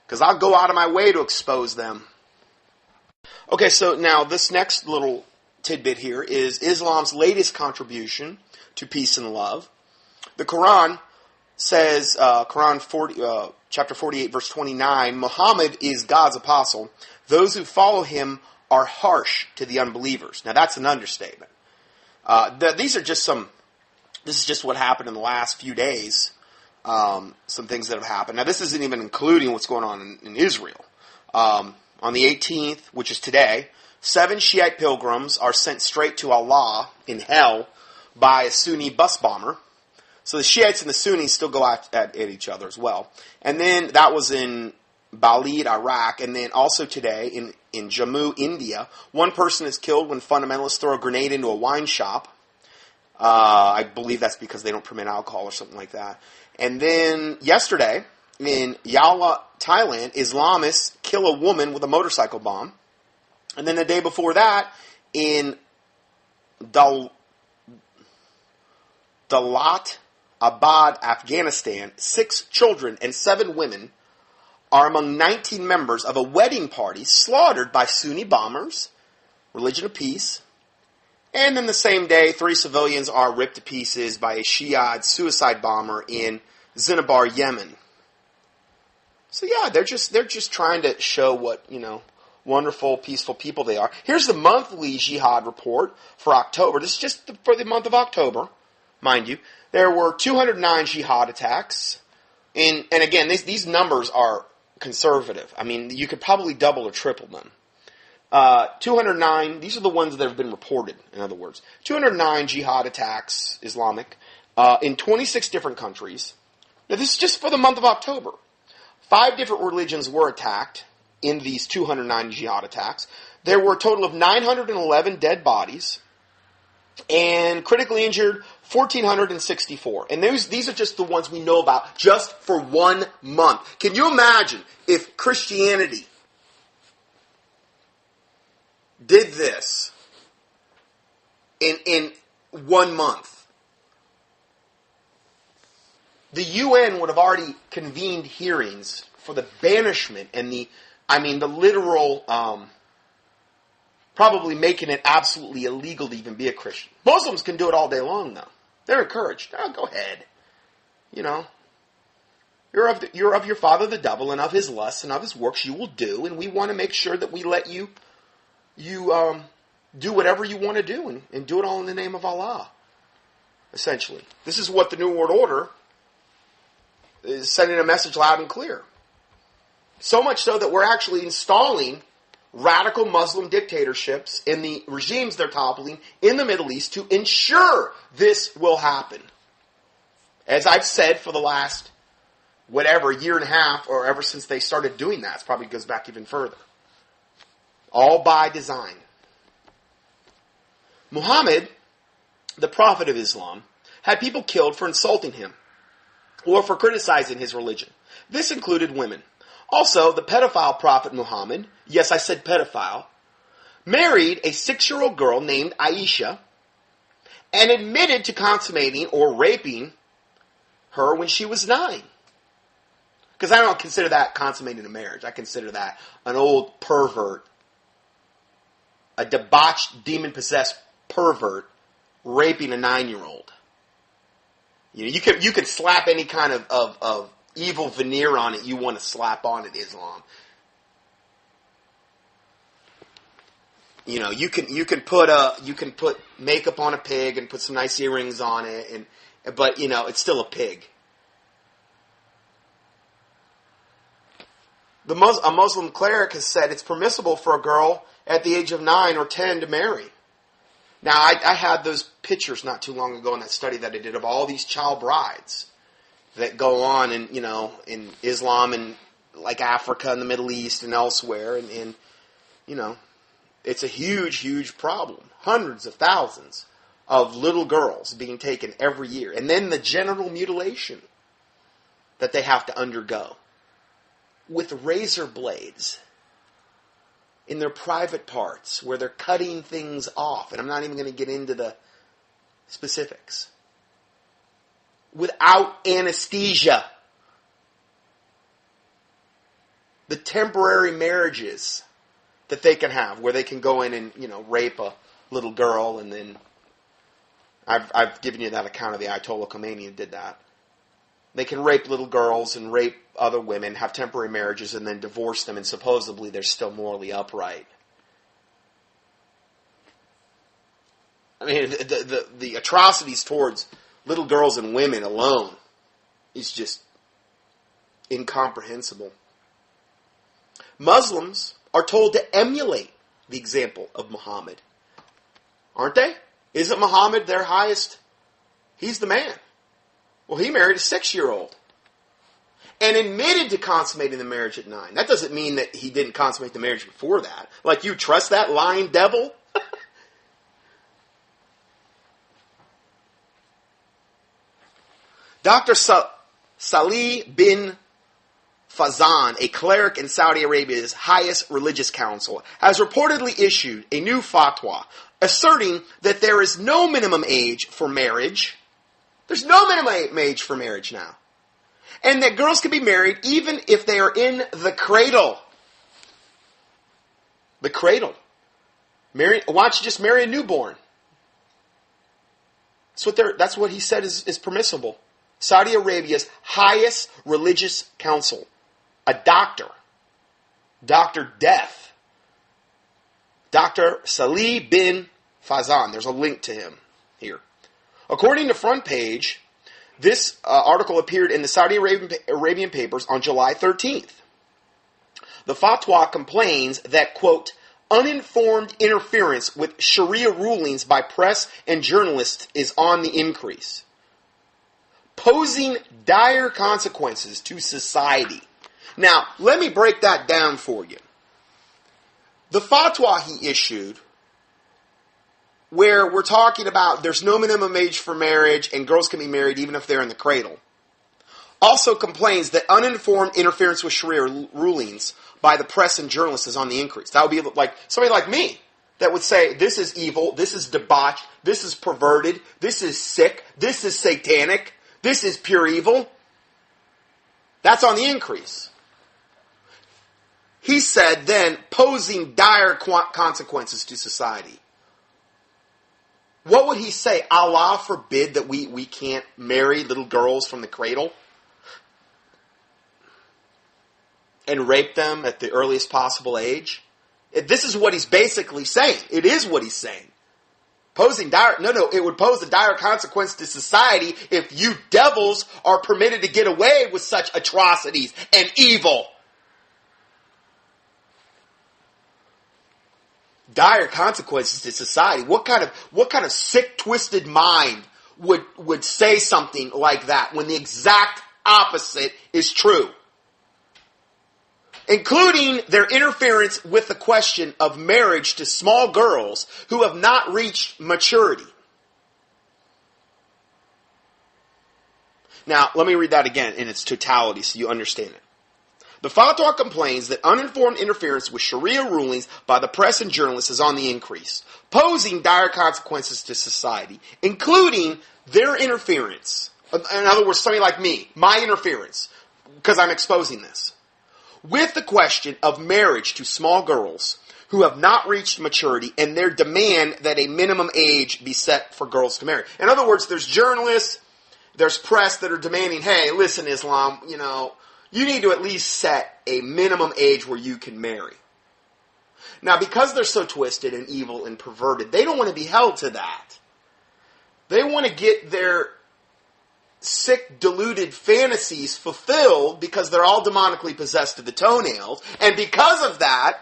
because I'll go out of my way to expose them. Okay, so now this next little tidbit here is Islam's latest contribution to peace and love. The Quran says, chapter 48, verse 29, Muhammad is God's apostle. Those who follow him are harsh to the unbelievers. Now that's an understatement. This is just what happened in the last few days. Some things that have happened. Now, this isn't even including what's going on in Israel. On the 18th, which is today, 7 Shiite pilgrims are sent straight to Allah in hell by a Sunni bus bomber. So the Shiites and the Sunnis still go at each other as well. And then that was in Balid, Iraq. And then also today in Jammu, India, one person is killed when fundamentalists throw a grenade into a wine shop. I believe that's because they don't permit alcohol or something like that. And then yesterday, in Yala, Thailand, Islamists kill a woman with a motorcycle bomb. And then the day before that, in Dalat Abad, Afghanistan, 6 children and 7 women are among 19 members of a wedding party slaughtered by Sunni bombers, Religion of Peace. And then the same day, 3 civilians are ripped to pieces by a Shiite suicide bomber in Zinabar, Yemen. So yeah, they're just trying to show what, wonderful, peaceful people they are. Here's the monthly jihad report for October. This is just for the month of October, mind you. There were 209 jihad attacks. And again, these numbers are conservative. I mean, you could probably double or triple them. 209, these are the ones that have been reported, in other words. 209 jihad attacks, Islamic, in 26 different countries. Now, this is just for the month of October. 5 different religions were attacked in these 209 jihad attacks. There were a total of 911 dead bodies and critically injured 1,464. And these are just the ones we know about just for 1 month. Can you imagine if Christianity did this in 1 month? The UN would have already convened hearings for the banishment and the literal, probably making it absolutely illegal to even be a Christian. Muslims can do it all day long, though. They're encouraged. Oh, go ahead. You're of your father the devil, and of his lusts and of his works you will do, and we want to make sure that we let you do whatever you want to do, and do it all in the name of Allah, essentially. This is what the New World Order is sending a message loud and clear. So much so that we're actually installing radical Muslim dictatorships in the regimes they're toppling in the Middle East to ensure this will happen. As I've said for the last, year and a half, or ever since they started doing that. It probably goes back even further. All by design. Muhammad, the prophet of Islam, had people killed for insulting him or for criticizing his religion. This included women. Also, the pedophile prophet Muhammad, yes, I said pedophile, married a 6-year-old girl named Aisha and admitted to consummating or raping her when she was 9. Because I don't consider that consummating a marriage. I consider that an old pervert, a debauched, demon-possessed pervert raping a 9-year-old. You can slap any kind of evil veneer on it you want to slap on it, Islam. You can put makeup on a pig and put some nice earrings on it, but it's still a pig. A Muslim cleric has said it's permissible for a girl at the age of 9 or 10 to marry. Now, I had those pictures not too long ago in that study that I did of all these child brides that go on in Islam and like Africa and the Middle East and elsewhere. And it's a huge, huge problem. Hundreds of thousands of little girls being taken every year. And then the genital mutilation that they have to undergo with razor blades in their private parts where they're cutting things off. And I'm not even going to get into the specifics. Without anesthesia. The temporary marriages that they can have where they can go in and, rape a little girl, and then I've given you that account of the Ayatollah Khomeini who did that. They can rape little girls and rape other women, have temporary marriages, and then divorce them, and supposedly they're still morally upright. I mean, the atrocities towards little girls and women alone is just incomprehensible. Muslims are told to emulate the example of Muhammad. Aren't they? Isn't Muhammad their highest? He's the man. Well, he married a 6-year-old and admitted to consummating the marriage at 9. That doesn't mean that he didn't consummate the marriage before that. Like, you trust that lying devil? Dr. Salih bin Fawzan, a cleric in Saudi Arabia's highest religious council, has reportedly issued a new fatwa asserting that there is no minimum age for marriage. There's no minimum age for marriage now. And that girls can be married even if they are in the cradle. The cradle. Why don't you just marry a newborn? That's what he said is permissible. Saudi Arabia's highest religious council. A doctor. Dr. Death. Dr. Salih bin Fawzan. There's a link to him here. According to Front Page, this article appeared in the Saudi Arabian papers on July 13th. The fatwa complains that, quote, uninformed interference with Sharia rulings by press and journalists is on the increase, posing dire consequences to society. Now, let me break that down for you. The fatwa he issued, where we're talking about there's no minimum age for marriage and girls can be married even if they're in the cradle, also complains that uninformed interference with Sharia rulings by the press and journalists is on the increase. That would be like somebody like me that would say, this is evil, this is debauched, this is perverted, this is sick, this is satanic, this is pure evil. That's on the increase. He said then, posing dire consequences to society. What would he say? Allah forbid that we can't marry little girls from the cradle and rape them at the earliest possible age? This is what he's basically saying. It is what he's saying. It would pose a dire consequence to society if you devils are permitted to get away with such atrocities and evil. Dire consequences to society. What kind of sick, twisted mind would say something like that when the exact opposite is true? Including their interference with the question of marriage to small girls who have not reached maturity. Now, let me read that again in its totality so you understand it. The fatwa complains that uninformed interference with Sharia rulings by the press and journalists is on the increase, posing dire consequences to society, including their interference. In other words, somebody like me, my interference, because I'm exposing this, with the question of marriage to small girls who have not reached maturity and their demand that a minimum age be set for girls to marry. In other words, there's journalists, there's press that are demanding, hey, listen, Islam, you need to at least set a minimum age where you can marry. Now, because they're so twisted and evil and perverted, they don't want to be held to that. They want to get their sick, deluded fantasies fulfilled because they're all demonically possessed to the toenails. And because of that,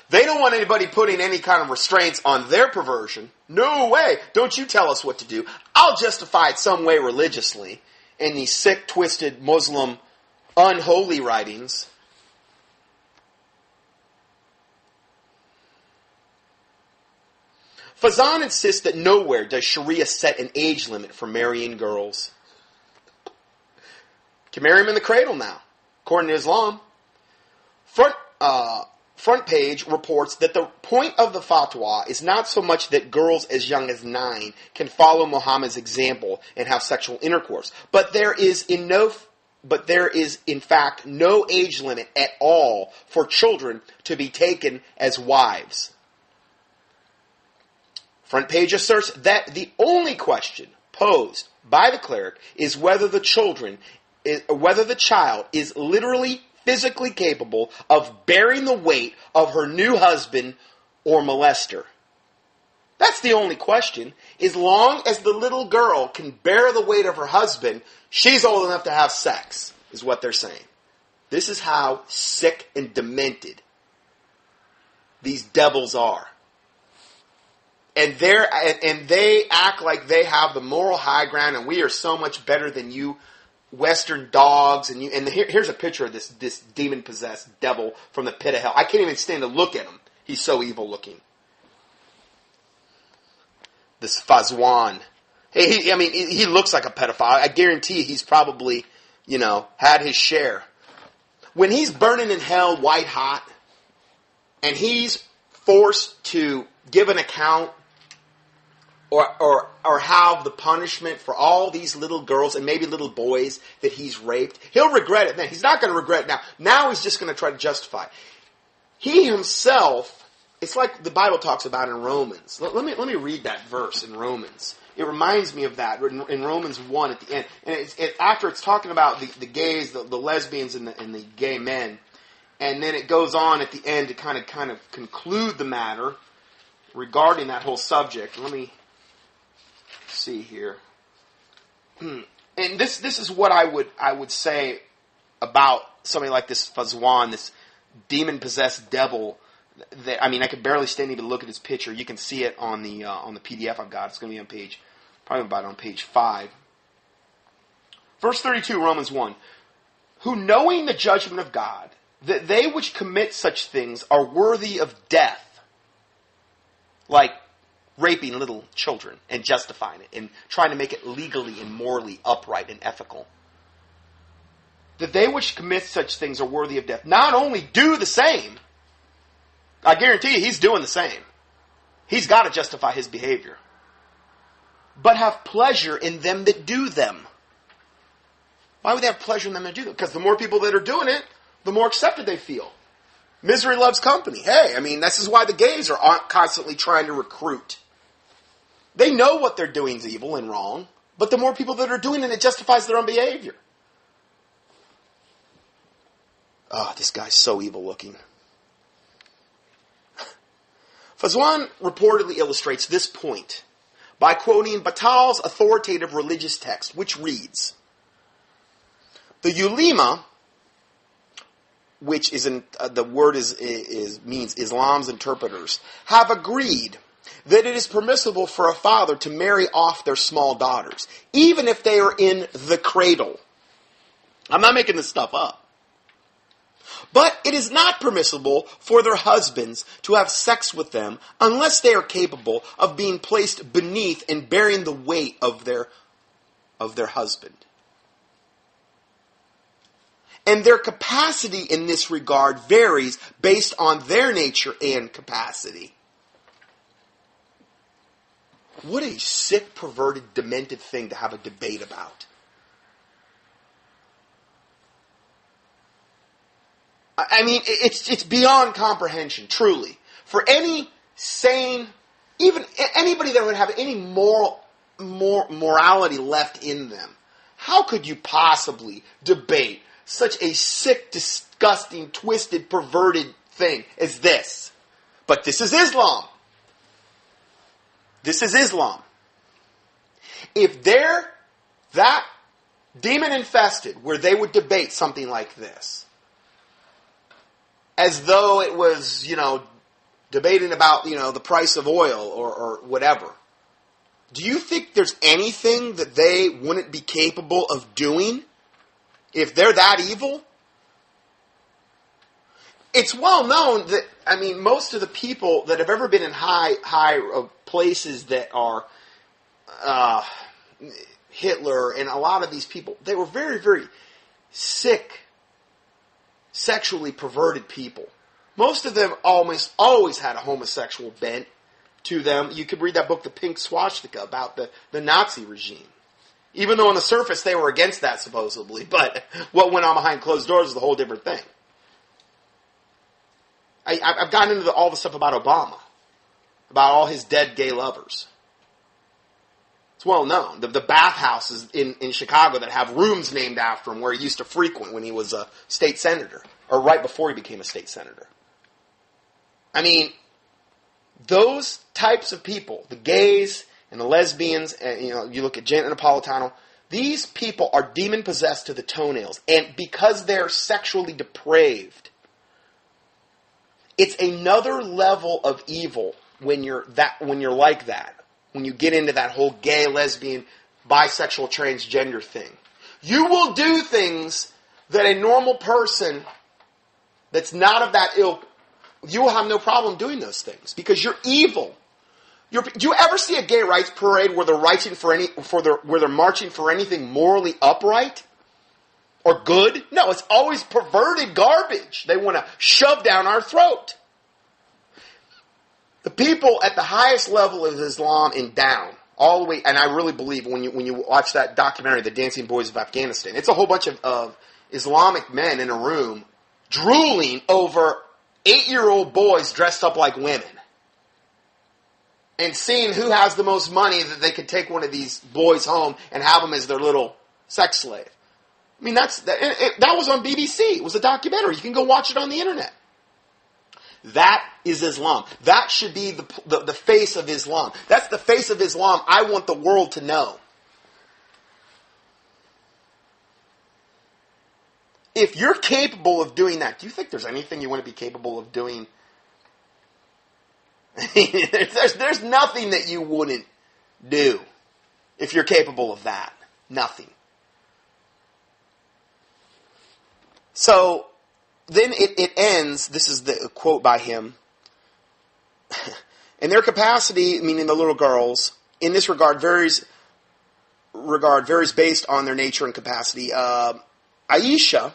they don't want anybody putting any kind of restraints on their perversion. No way. Don't you tell us what to do. I'll justify it some way religiously in these sick, twisted, Muslim, unholy writings. Fawzan insists that nowhere does Sharia set an age limit for marrying girls. Can marry them in the cradle now, according to Islam. Front page reports that the point of the fatwa is not so much that girls as young as 9 can follow Muhammad's example and have sexual intercourse, but there is in fact no age limit at all for children to be taken as wives. Front page asserts that the only question posed by the cleric is whether the child is literally physically capable of bearing the weight of her new husband or molester. That's the only question. As long as the little girl can bear the weight of her husband, she's old enough to have sex, is what they're saying. This is how sick and demented these devils are. And they act like they have the moral high ground and we are so much better than you Western dogs, and here's a picture of this demon-possessed devil from the pit of hell. I can't even stand to look at him. He's so evil-looking. This Fawzan. He looks like a pedophile. I guarantee he's probably, had his share. When he's burning in hell white hot, and he's forced to give an account or have the punishment for all these little girls and maybe little boys that he's raped, he'll regret it then. He's not going to regret it now. Now he's just going to try to justify it. He himself, it's like the Bible talks about in Romans. Let me read that verse in Romans. It reminds me of that in Romans 1 at the end. And after it's talking about the gays, the lesbians, and the gay men. And then it goes on at the end to kind of conclude the matter regarding that whole subject. Let me see here. And this is what I would say about somebody like this Fawzan, this demon-possessed devil. That, I could barely stand even to look at his picture. You can see it on the PDF I've got. It's going to be on page 5. Verse 32, Romans 1. Who, knowing the judgment of God, that they which commit such things are worthy of death, like raping little children and justifying it and trying to make it legally and morally upright and ethical. That they which commit such things are worthy of death. Not only do the same, I guarantee you he's doing the same. He's got to justify his behavior. But have pleasure in them that do them. Why would they have pleasure in them that do them? Because the more people that are doing it, the more accepted they feel. Misery loves company. Hey, this is why the gays are constantly trying to recruit. They know what they're doing is evil and wrong, but the more people that are doing it, it justifies their own behavior. Oh, this guy's so evil looking. Fawzan reportedly illustrates this point by quoting Batal's authoritative religious text, which reads, the ulema, which is the word means Islam's interpreters, have agreed that it is permissible for a father to marry off their small daughters, even if they are in the cradle. I'm not making this stuff up. But it is not permissible for their husbands to have sex with them unless they are capable of being placed beneath and bearing the weight of their husband. And their capacity in this regard varies based on their nature and capacity. What a sick, perverted, demented thing to have a debate about. It's beyond comprehension, truly. For any sane, even anybody that would have any morality left in them, how could you possibly debate such a sick, disgusting, twisted, perverted thing as this? But this is Islam. This is Islam. If they're that demon-infested, where they would debate something like this, as though it was, debating about, the price of oil or whatever. Do you think there's anything that they wouldn't be capable of doing if they're that evil? It's well known that, most of the people that have ever been in high places that are Hitler and a lot of these people, they were very, very sick, sexually perverted people. Most of them almost always had a homosexual bent to them. You could read that book, The Pink Swastika, about the Nazi regime. Even though on the surface they were against that, supposedly. But what went on behind closed doors is a whole different thing. I've gotten into all the stuff about Obama. About all his dead gay lovers. It's well known. The bathhouses in Chicago that have rooms named after him where he used to frequent when he was a state senator. Or right before he became a state senator. Those types of people, the gays and the lesbians, and you look at Janet Napolitano, these people are demon-possessed to the toenails. And because they're sexually depraved, it's another level of evil when you're like that. When you get into that whole gay, lesbian, bisexual, transgender thing. You will do things that a normal person that's not of that ilk, you will have no problem doing those things because you're evil. Do you ever see a gay rights parade where they're marching for anything morally upright or good? No, it's always perverted garbage. They want to shove down our throat. The people at the highest level of Islam and down, all the way, and I really believe when you watch that documentary, The Dancing Boys of Afghanistan, it's a whole bunch of Islamic men in a room drooling over 8-year-old boys dressed up like women. And seeing who has the most money that they could take one of these boys home and have them as their little sex slave. That was on BBC. It was a documentary. You can go watch it on the internet. That is Islam. That should be the face of Islam. That's the face of Islam I want the world to know. If you're capable of doing that, do you think there's anything you want to be capable of doing? There's nothing that you wouldn't do if you're capable of that. Nothing. So, then it ends, this is the quote by him, in their capacity, meaning the little girls, in this regard varies based on their nature and capacity. Aisha,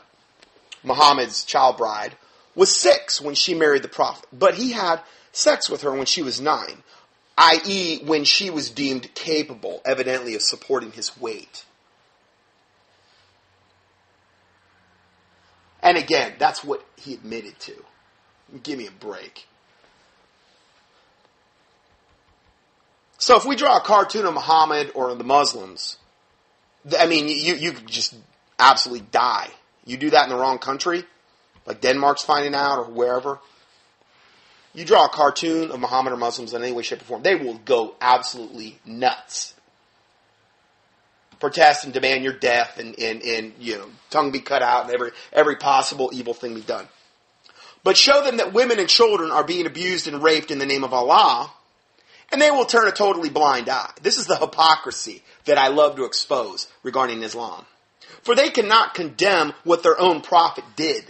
Muhammad's child bride, was 6 when she married the Prophet, but he had sex with her when she was 9, i.e. when she was deemed capable, evidently, of supporting his weight. And again, that's what he admitted to. Give me a break. So if we draw a cartoon of Muhammad or the Muslims, you could just absolutely die. You do that in the wrong country, like Denmark's finding out or wherever. You draw a cartoon of Muhammad or Muslims in any way, shape, or form, they will go absolutely nuts. Protest and demand your death and tongue be cut out and every possible evil thing be done. But show them that women and children are being abused and raped in the name of Allah, and they will turn a totally blind eye. This is the hypocrisy that I love to expose regarding Islam. For they cannot condemn what their own prophet did.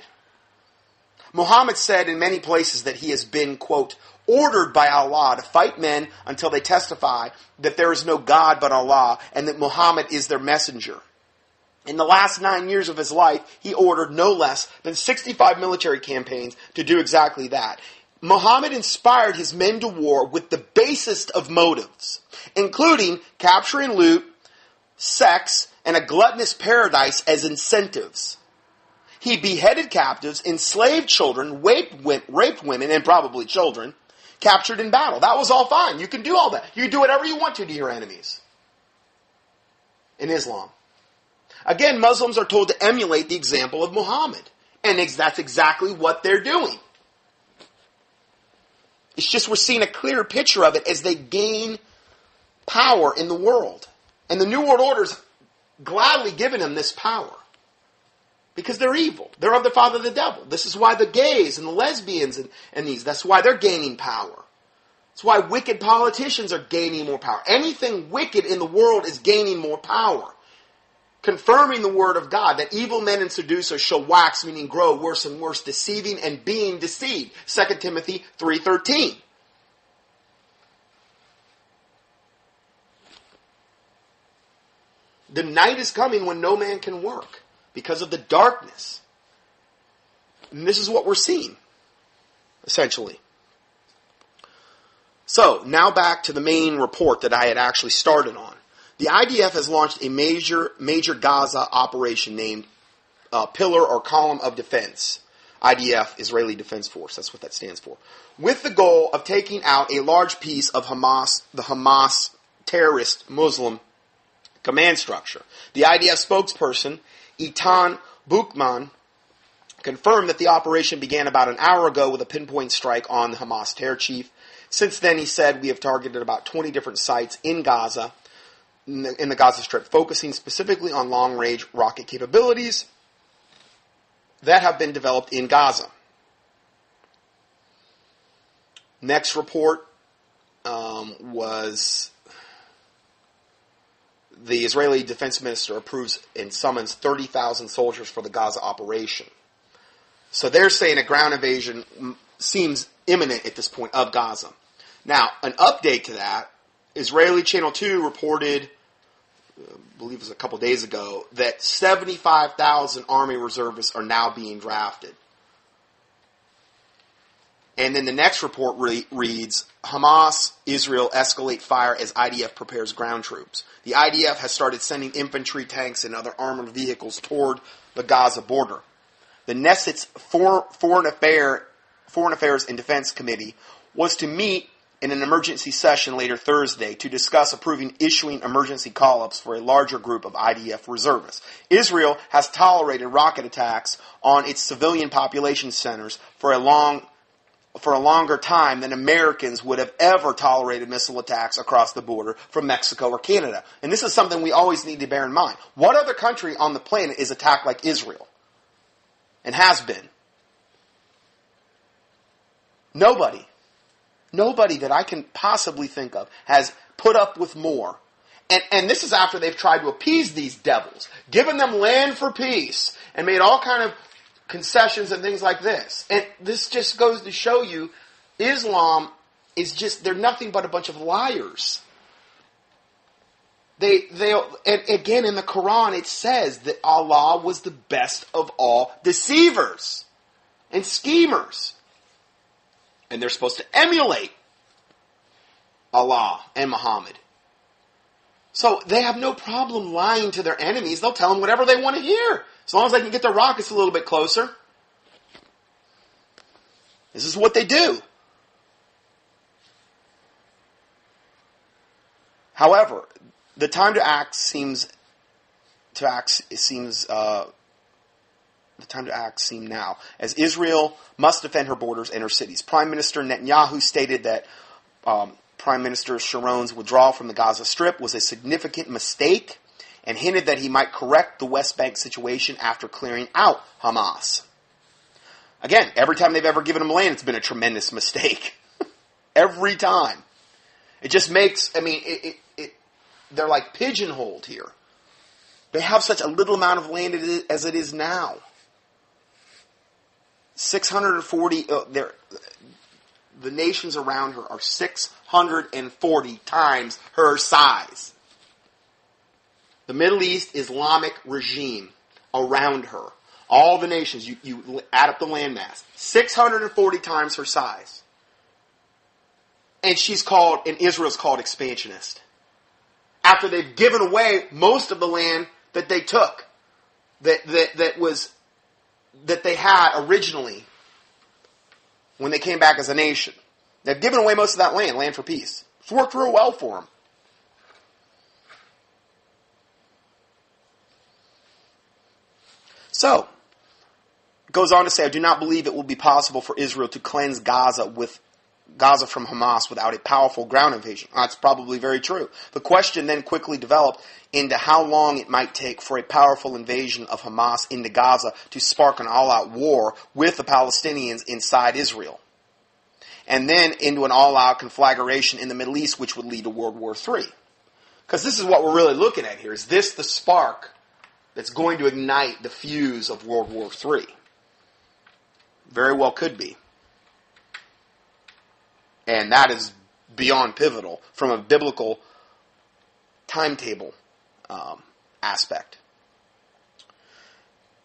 Muhammad said in many places that he has been, quote, ordered by Allah to fight men until they testify that there is no God but Allah and that Muhammad is their messenger. In the last 9 years of his life, he ordered no less than 65 military campaigns to do exactly that. Muhammad inspired his men to war with the basest of motives, including capture and loot, sex, and a gluttonous paradise as incentives. He beheaded captives, enslaved children, raped women, and probably children, captured in battle. That was all fine. You can do all that. You can do whatever you want to your enemies. In Islam. Again, Muslims are told to emulate the example of Muhammad. And that's exactly what they're doing. It's just we're seeing a clearer picture of it as they gain power in the world. And the New World Order's gladly given them this power. Because they're evil. They're of the father of the devil. This is why the gays and the lesbians and these, that's why they're gaining power. That's why wicked politicians are gaining more power. Anything wicked in the world is gaining more power. Confirming the word of God that evil men and seducers shall wax, meaning grow worse and worse, deceiving and being deceived. 2 Timothy 3:13. The night is coming when no man can work because of the darkness. And this is what we're seeing, essentially. So, now back to the main report that I had actually started on. The IDF has launched a major Gaza operation named Pillar or Column of Defense. IDF, Israeli Defense Force, that's what that stands for. With the goal of taking out a large piece of Hamas, the Hamas terrorist Muslim command structure. The IDF spokesperson, Eitan Bukman, confirmed that the operation began about an hour ago with a pinpoint strike on the Hamas terror chief. Since then, he said, we have targeted about 20 different sites in Gaza, in the Gaza Strip, focusing specifically on long-range rocket capabilities that have been developed in Gaza. Next report was the Israeli defense minister approves and summons 30,000 soldiers for the Gaza operation. So they're saying a ground invasion seems imminent at this point of Gaza. Now, an update to that, Israeli Channel 2 reported, I believe it was a couple days ago, that 75,000 army reservists are now being drafted. And then the next report reads, Hamas, Israel escalate fire as IDF prepares ground troops. The IDF has started sending infantry, tanks, and other armored vehicles toward the Gaza border. The Knesset's Foreign Affairs and Defense Committee was to meet in an emergency session later Thursday to discuss issuing emergency call-ups for a larger group of IDF reservists. Israel has tolerated rocket attacks on its civilian population centers for a longer time than Americans would have ever tolerated missile attacks across the border from Mexico or Canada. And this is something we always need to bear in mind. What other country on the planet is attacked like Israel? And has been? Nobody. Nobody that I can possibly think of has put up with more. And this is after they've tried to appease these devils, given them land for peace, and made all kind of concessions and things like this. And this just goes to show you, Islam is they're nothing but a bunch of liars. And again, in the Quran, it says that Allah was the best of all deceivers and schemers. And they're supposed to emulate Allah and Muhammad. So they have no problem lying to their enemies. They'll tell them whatever they want to hear, as long as they can get their rockets a little bit closer. This is what they do. However, the time to act seems now, as Israel must defend her borders and her cities. Prime Minister Netanyahu stated that Prime Minister Sharon's withdrawal from the Gaza Strip was a significant mistake and hinted that he might correct the West Bank situation after clearing out Hamas. Again, every time they've ever given them land, it's been a tremendous mistake. Every time. It just makes, they're like pigeonholed here. They have such a little amount of land as it is now. 640, the nations around her are 640 times her size. The Middle East Islamic regime around her, all the nations, you add up the landmass, 640 times her size. And Israel's called expansionist. After they've given away most of the land that they took, that they had originally when they came back as a nation. They've given away most of that land for peace. It's worked real well for them. So, it goes on to say, I do not believe it will be possible for Israel to cleanse Gaza with Gaza from Hamas without a powerful ground invasion. That's probably very true. The question then quickly developed into how long it might take for a powerful invasion of Hamas into Gaza to spark an all-out war with the Palestinians inside Israel. And then into an all-out conflagration in the Middle East, which would lead to World War III. Because this is what we're really looking at here. Is this the spark that's going to ignite the fuse of World War III? Very well could be. And that is beyond pivotal from a biblical timetable aspect.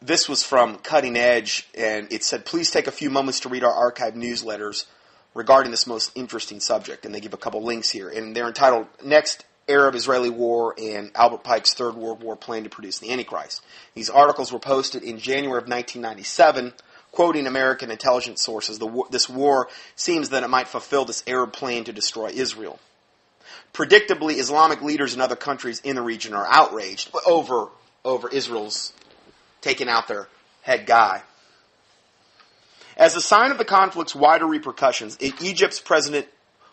This was from Cutting Edge, and it said, please take a few moments to read our archived newsletters regarding this most interesting subject. And they give a couple links here. And they're entitled, Next Arab-Israeli War and Albert Pike's Third World War Plan to Produce the Antichrist. These articles were posted in January of 1997, quoting American intelligence sources. This war seems that it might fulfill this Arab plan to destroy Israel. Predictably, Islamic leaders in other countries in the region are outraged over Israel's taking out their head guy. As a sign of the conflict's wider repercussions, Egypt's President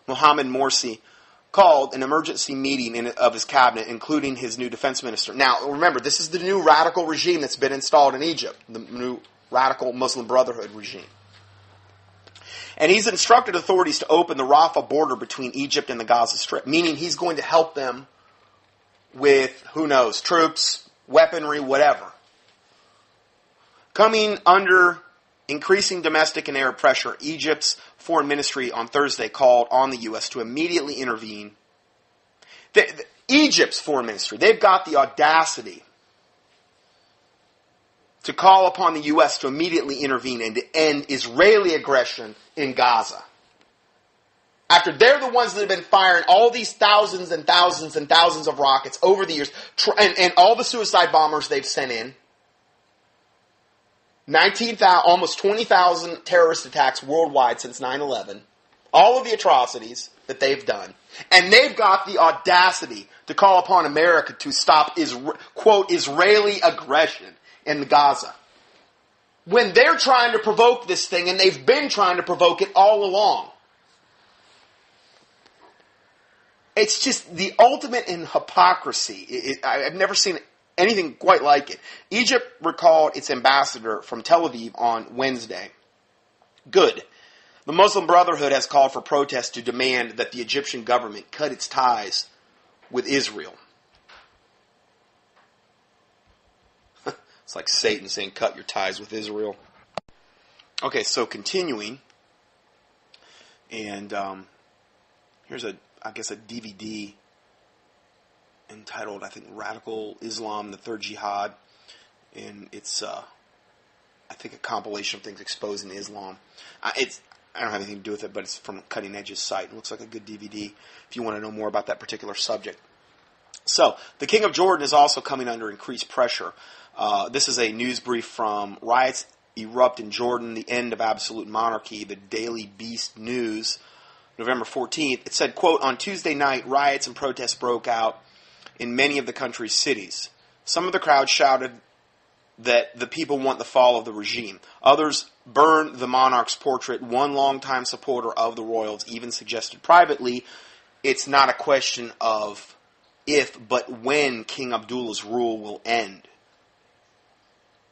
Muhammad Morsi called an emergency meeting of his cabinet, including his new defense minister. Now, remember, this is the new radical regime that's been installed in Egypt, the new radical Muslim Brotherhood regime. And he's instructed authorities to open the Rafah border between Egypt and the Gaza Strip, meaning he's going to help them with, who knows, troops, weaponry, whatever. Coming under increasing domestic and Arab pressure, Egypt's foreign ministry on Thursday called on the U.S. to immediately intervene. Egypt's foreign ministry, they've got the audacity to call upon the U.S. to immediately intervene and to end Israeli aggression in Gaza. After they're the ones that have been firing all these thousands and thousands and thousands of rockets over the years, and all the suicide bombers they've sent in, almost 20,000 terrorist attacks worldwide since 9/11, all of the atrocities that they've done, and they've got the audacity to call upon America to stop, quote, Israeli aggression in Gaza. When they're trying to provoke this thing, and they've been trying to provoke it all along. It's just the ultimate in hypocrisy. I've never seen anything quite like it. Egypt recalled its ambassador from Tel Aviv on Wednesday. Good. The Muslim Brotherhood has called for protests to demand that the Egyptian government cut its ties with Israel. It's like Satan saying, cut your ties with Israel. Okay, so continuing. And here's a DVD entitled, I think, Radical Islam, the Third Jihad. And it's, I think, a compilation of things exposing Islam. I don't have anything to do with it, but it's from Cutting Edge's site. It looks like a good DVD if you want to know more about that particular subject. So, the King of Jordan is also coming under increased pressure. This is a news brief from Riots Erupt in Jordan, the End of Absolute Monarchy, the Daily Beast News, November 14th. It said, quote, on Tuesday night, riots and protests broke out in many of the country's cities. Some of the crowd shouted that the people want the fall of the regime. Others burned the monarch's portrait. One longtime supporter of the royals even suggested privately, it's not a question of if, but when King Abdullah's rule will end.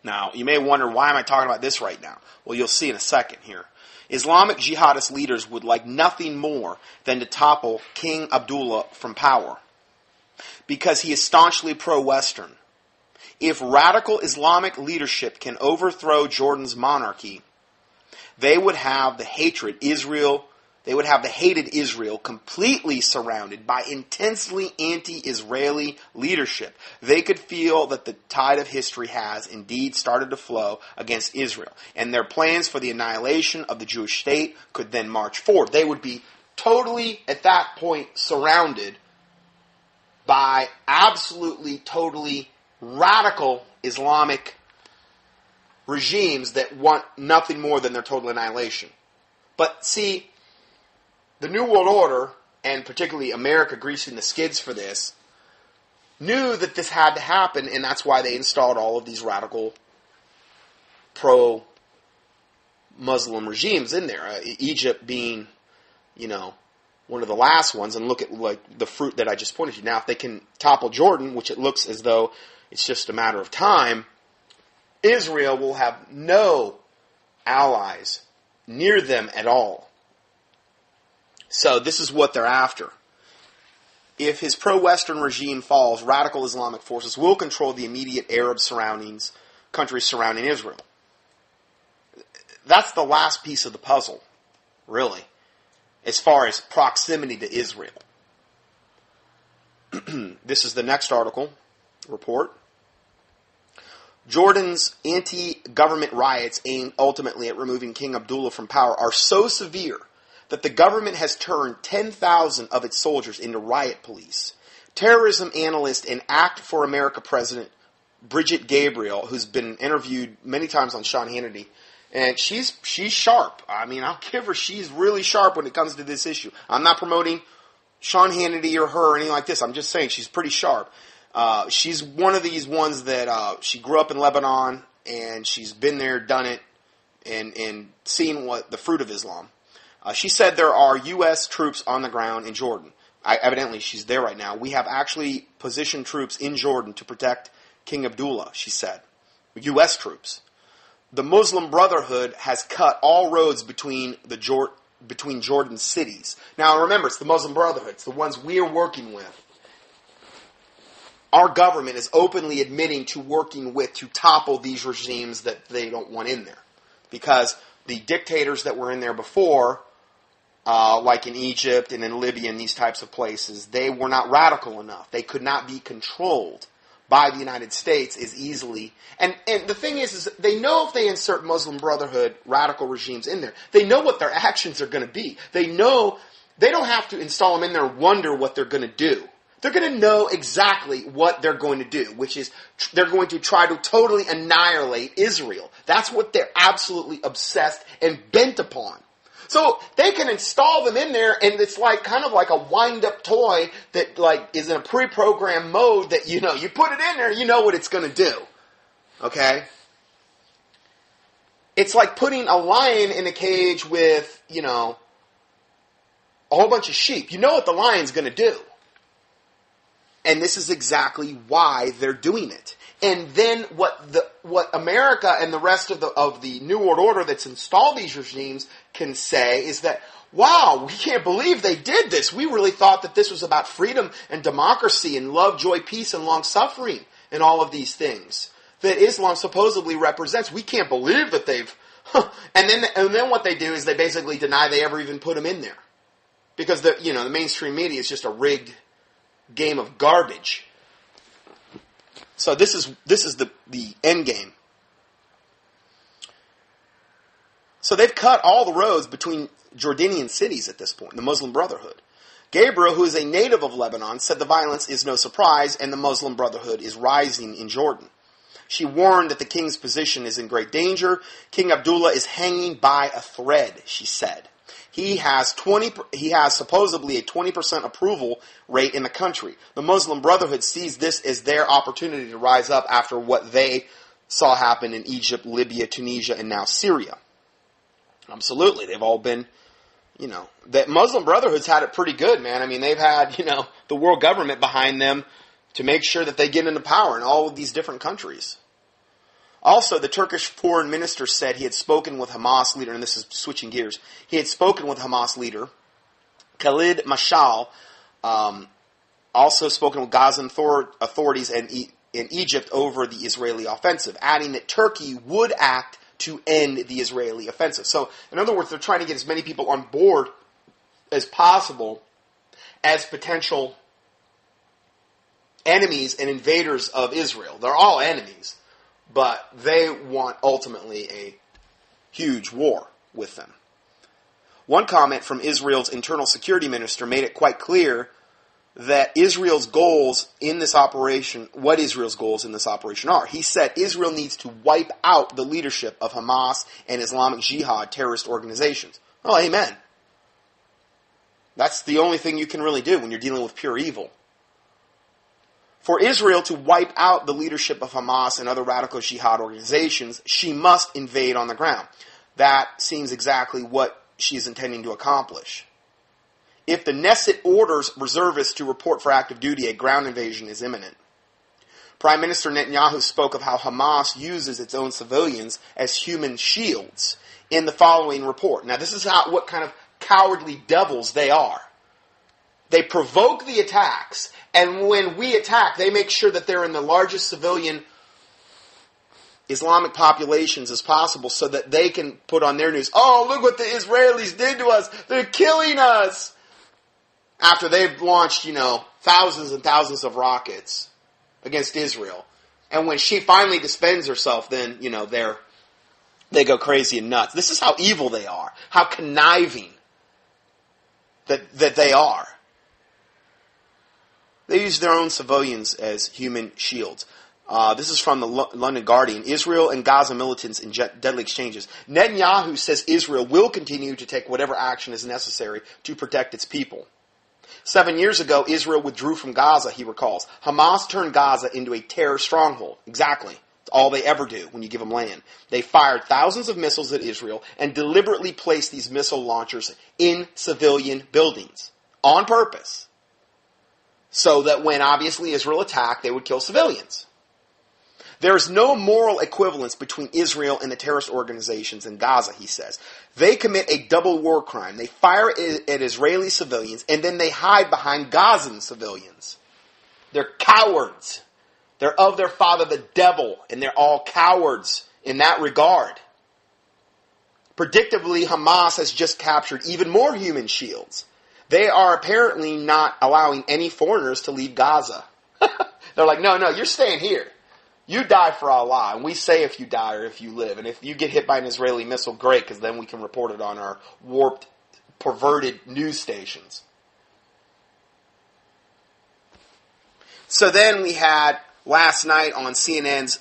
Now, you may wonder, why am I talking about this right now? Well, you'll see in a second here. Islamic jihadist leaders would like nothing more than to topple King Abdullah from power, because he is staunchly pro-Western. If radical Islamic leadership can overthrow Jordan's monarchy, they would have the hated Israel completely surrounded by intensely anti-Israeli leadership. They could feel that the tide of history has indeed started to flow against Israel, and their plans for the annihilation of the Jewish state could then march forward. They would be totally, at that point, surrounded by absolutely, totally radical Islamic regimes that want nothing more than their total annihilation. But see, the New World Order, and particularly America greasing the skids for this, knew that this had to happen, and that's why they installed all of these radical pro-Muslim regimes in there. Egypt being one of the last ones, and look at like the fruit that I just pointed to. Now, if they can topple Jordan, which it looks as though it's just a matter of time, Israel will have no allies near them at all. So this is what they're after. If his pro-Western regime falls, radical Islamic forces will control the immediate Arab countries surrounding Israel. That's the last piece of the puzzle, really, as far as proximity to Israel. This is the next report. Jordan's anti-government riots aimed ultimately at removing King Abdullah from power are so severe that the government has turned 10,000 of its soldiers into riot police. Terrorism analyst and Act for America President Bridget Gabriel, who's been interviewed many times on Sean Hannity, and she's sharp. I mean, I'll give her, she's really sharp when it comes to this issue. I'm not promoting Sean Hannity or her or anything like this. I'm just saying she's pretty sharp. She's one of these ones that she grew up in Lebanon, and she's been there, done it, and seen what the fruit of Islam. She said there are U.S. troops on the ground in Jordan. Evidently, she's there right now. We have actually positioned troops in Jordan to protect King Abdullah, she said. U.S. troops. The Muslim Brotherhood has cut all roads between Jordan cities. Now, remember, it's the Muslim Brotherhood. It's the ones we're working with. Our government is openly admitting to working with to topple these regimes that they don't want in there. Because the dictators that were in there before, like in Egypt and in Libya and these types of places, they were not radical enough. They could not be controlled by the United States as easily. And the thing is they know if they insert Muslim Brotherhood radical regimes in there, they know what their actions are going to be. They know they don't have to install them in there and wonder what they're going to do. They're going to know exactly what they're going to do, which is they're going to try to totally annihilate Israel. That's what they're absolutely obsessed and bent upon. So they can install them in there, and it's like kind of like a wind-up toy that like is in a pre-programmed mode that you put it in there, you know what it's going to do. Okay? It's like putting a lion in a cage with, a whole bunch of sheep. You know what the lion's going to do. And this is exactly why they're doing it. And then what America and the rest of the New World Order that's installed these regimes can say is that, wow, we can't believe they did this. We really thought that this was about freedom and democracy and love, joy, peace, and long-suffering and all of these things that Islam supposedly represents. We can't believe that they've... And then what they do is they basically deny they ever even put them in there. Because the mainstream media is just a rigged game of garbage. So this is the end game. So they've cut all the roads between Jordanian cities at this point, the Muslim Brotherhood. Gabriel, who is a native of Lebanon, said the violence is no surprise and the Muslim Brotherhood is rising in Jordan. She warned that the king's position is in great danger. King Abdullah is hanging by a thread, she said. He has supposedly a 20% approval rate in the country. The Muslim Brotherhood sees this as their opportunity to rise up after what they saw happen in Egypt, Libya, Tunisia, and now Syria. Absolutely. They've all been, the Muslim Brotherhood's had it pretty good, man. I mean, they've had, the world government behind them to make sure that they get into power in all of these different countries. Also, the Turkish foreign minister said he had spoken with Hamas leader, and this is switching gears, he had spoken with Hamas leader Khalid Mashal, also spoken with Gaza authorities in Egypt over the Israeli offensive, adding that Turkey would act to end the Israeli offensive. So, in other words, they're trying to get as many people on board as possible as potential enemies and invaders of Israel. They're all enemies. But they want ultimately a huge war with them. One comment from Israel's internal security minister made it quite clear that Israel's goals in this operation, what Israel's goals in this operation are. He said Israel needs to wipe out the leadership of Hamas and Islamic Jihad terrorist organizations. Well, amen. That's the only thing you can really do when you're dealing with pure evil. For Israel to wipe out the leadership of Hamas and other radical jihad organizations, she must invade on the ground. That seems exactly what she is intending to accomplish. if the Knesset orders reservists to report for active duty, a ground invasion is imminent. Prime Minister Netanyahu spoke of how Hamas uses its own civilians as human shields in the following report. Now, this is what kind of cowardly devils they are. They provoke the attacks, and when we attack, they make sure that they're in the largest civilian Islamic populations as possible so that they can put on their news, oh, look what the Israelis did to us. They're killing us. After they've launched, thousands and thousands of rockets against Israel. And when she finally defends herself, then, they go crazy and nuts. This is how evil they are. How conniving that they are. They use their own civilians as human shields. This is from the London Guardian. Israel and Gaza militants in deadly exchanges. Netanyahu says Israel will continue to take whatever action is necessary to protect its people. 7 years ago, Israel withdrew from Gaza, he recalls. Hamas turned Gaza into a terror stronghold. Exactly. It's all they ever do when you give them land. They fired thousands of missiles at Israel and deliberately placed these missile launchers in civilian buildings. On purpose. So that when, obviously, Israel attacked, they would kill civilians. There is no moral equivalence between Israel and the terrorist organizations in Gaza, he says. They commit a double war crime. They fire at Israeli civilians, and then they hide behind Gazan civilians. They're cowards. They're of their father, the devil, and they're all cowards in that regard. Predictably, Hamas has just captured even more human shields. They are apparently not allowing any foreigners to leave Gaza. They're like, no, you're staying here. You die for Allah, and we say if you die or if you live. And if you get hit by an Israeli missile, great, because then we can report it on our warped, perverted news stations. So then we had, last night on CNN's,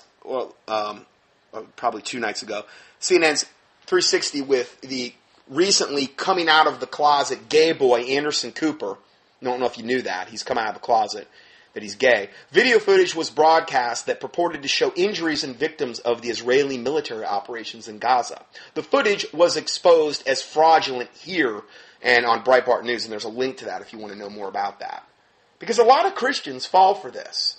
probably 2 nights ago, CNN's 360 with the recently coming out of the closet gay boy, Anderson Cooper. I don't know if you knew that. He's come out of the closet. That he's gay. Video footage was broadcast that purported to show injuries and victims of the Israeli military operations in Gaza. The footage was exposed as fraudulent here and on Breitbart News, and there's a link to that if you want to know more about that. Because a lot of Christians fall for this.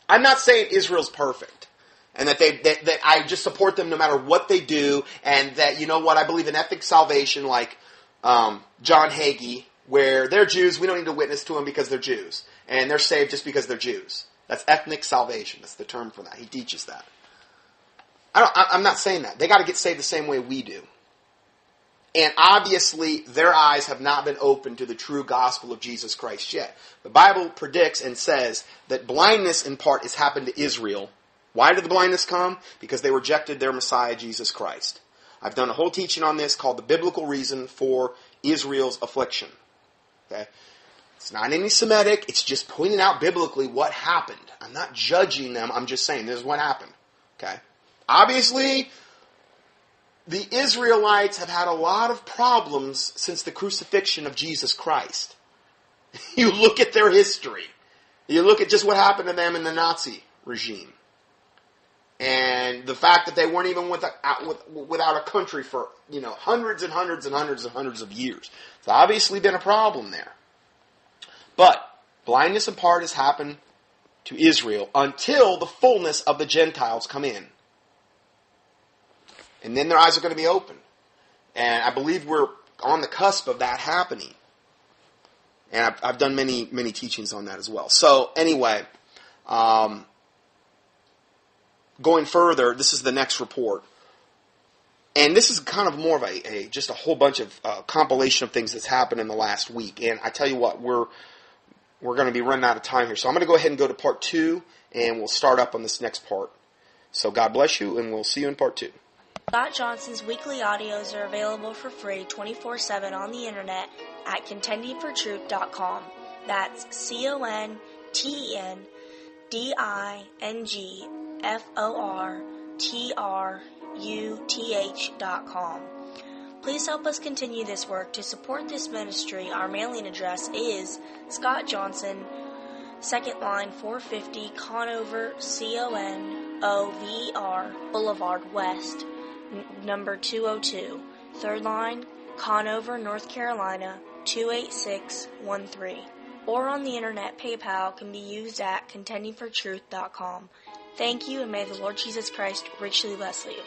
I'm not saying Israel's perfect, and that I just support them no matter what they do, and that, I believe in ethnic salvation like John Hagee, where they're Jews, we don't need to witness to them because they're Jews. And they're saved just because they're Jews. That's ethnic salvation. That's the term for that. He teaches that. I'm not saying that. They got to get saved the same way we do. And obviously, their eyes have not been opened to the true gospel of Jesus Christ yet. The Bible predicts and says that blindness in part has happened to Israel. Why did the blindness come? Because they rejected their Messiah, Jesus Christ. I've done a whole teaching on this called The Biblical Reason for Israel's Affliction. Okay? It's not anti-Semitic. It's just pointing out biblically what happened. I'm not judging them. I'm just saying this is what happened. Okay? Obviously, the Israelites have had a lot of problems since the crucifixion of Jesus Christ. You look at their history. You look at just what happened to them in the Nazi regime. And the fact that they weren't even without a country for, hundreds and hundreds and hundreds and hundreds of years. It's obviously been a problem there. But blindness in part has happened to Israel until the fullness of the Gentiles come in. And then their eyes are going to be opened. And I believe we're on the cusp of that happening. And I've done many, many teachings on that as well. So anyway, going further, this is the next report. And this is kind of more of just a whole bunch of compilation of things that's happened in the last week. And I tell you what, we're going to be running out of time here. So I'm going to go ahead and go to part 2, and we'll start up on this next part. So God bless you, and we'll see you in part 2. Scott Johnson's weekly audios are available for free 24/7 on the internet at contendingfortruth.com. That's CONTENDINGFORTRUTH.com. Please help us continue this work. To support this ministry, our mailing address is Scott Johnson, 2nd line 450 Conover, CONOVER Boulevard West, number 202. 3rd line, Conover, North Carolina, 28613. Or on the internet, PayPal can be used at contendingfortruth.com. Thank you, and may the Lord Jesus Christ richly bless you.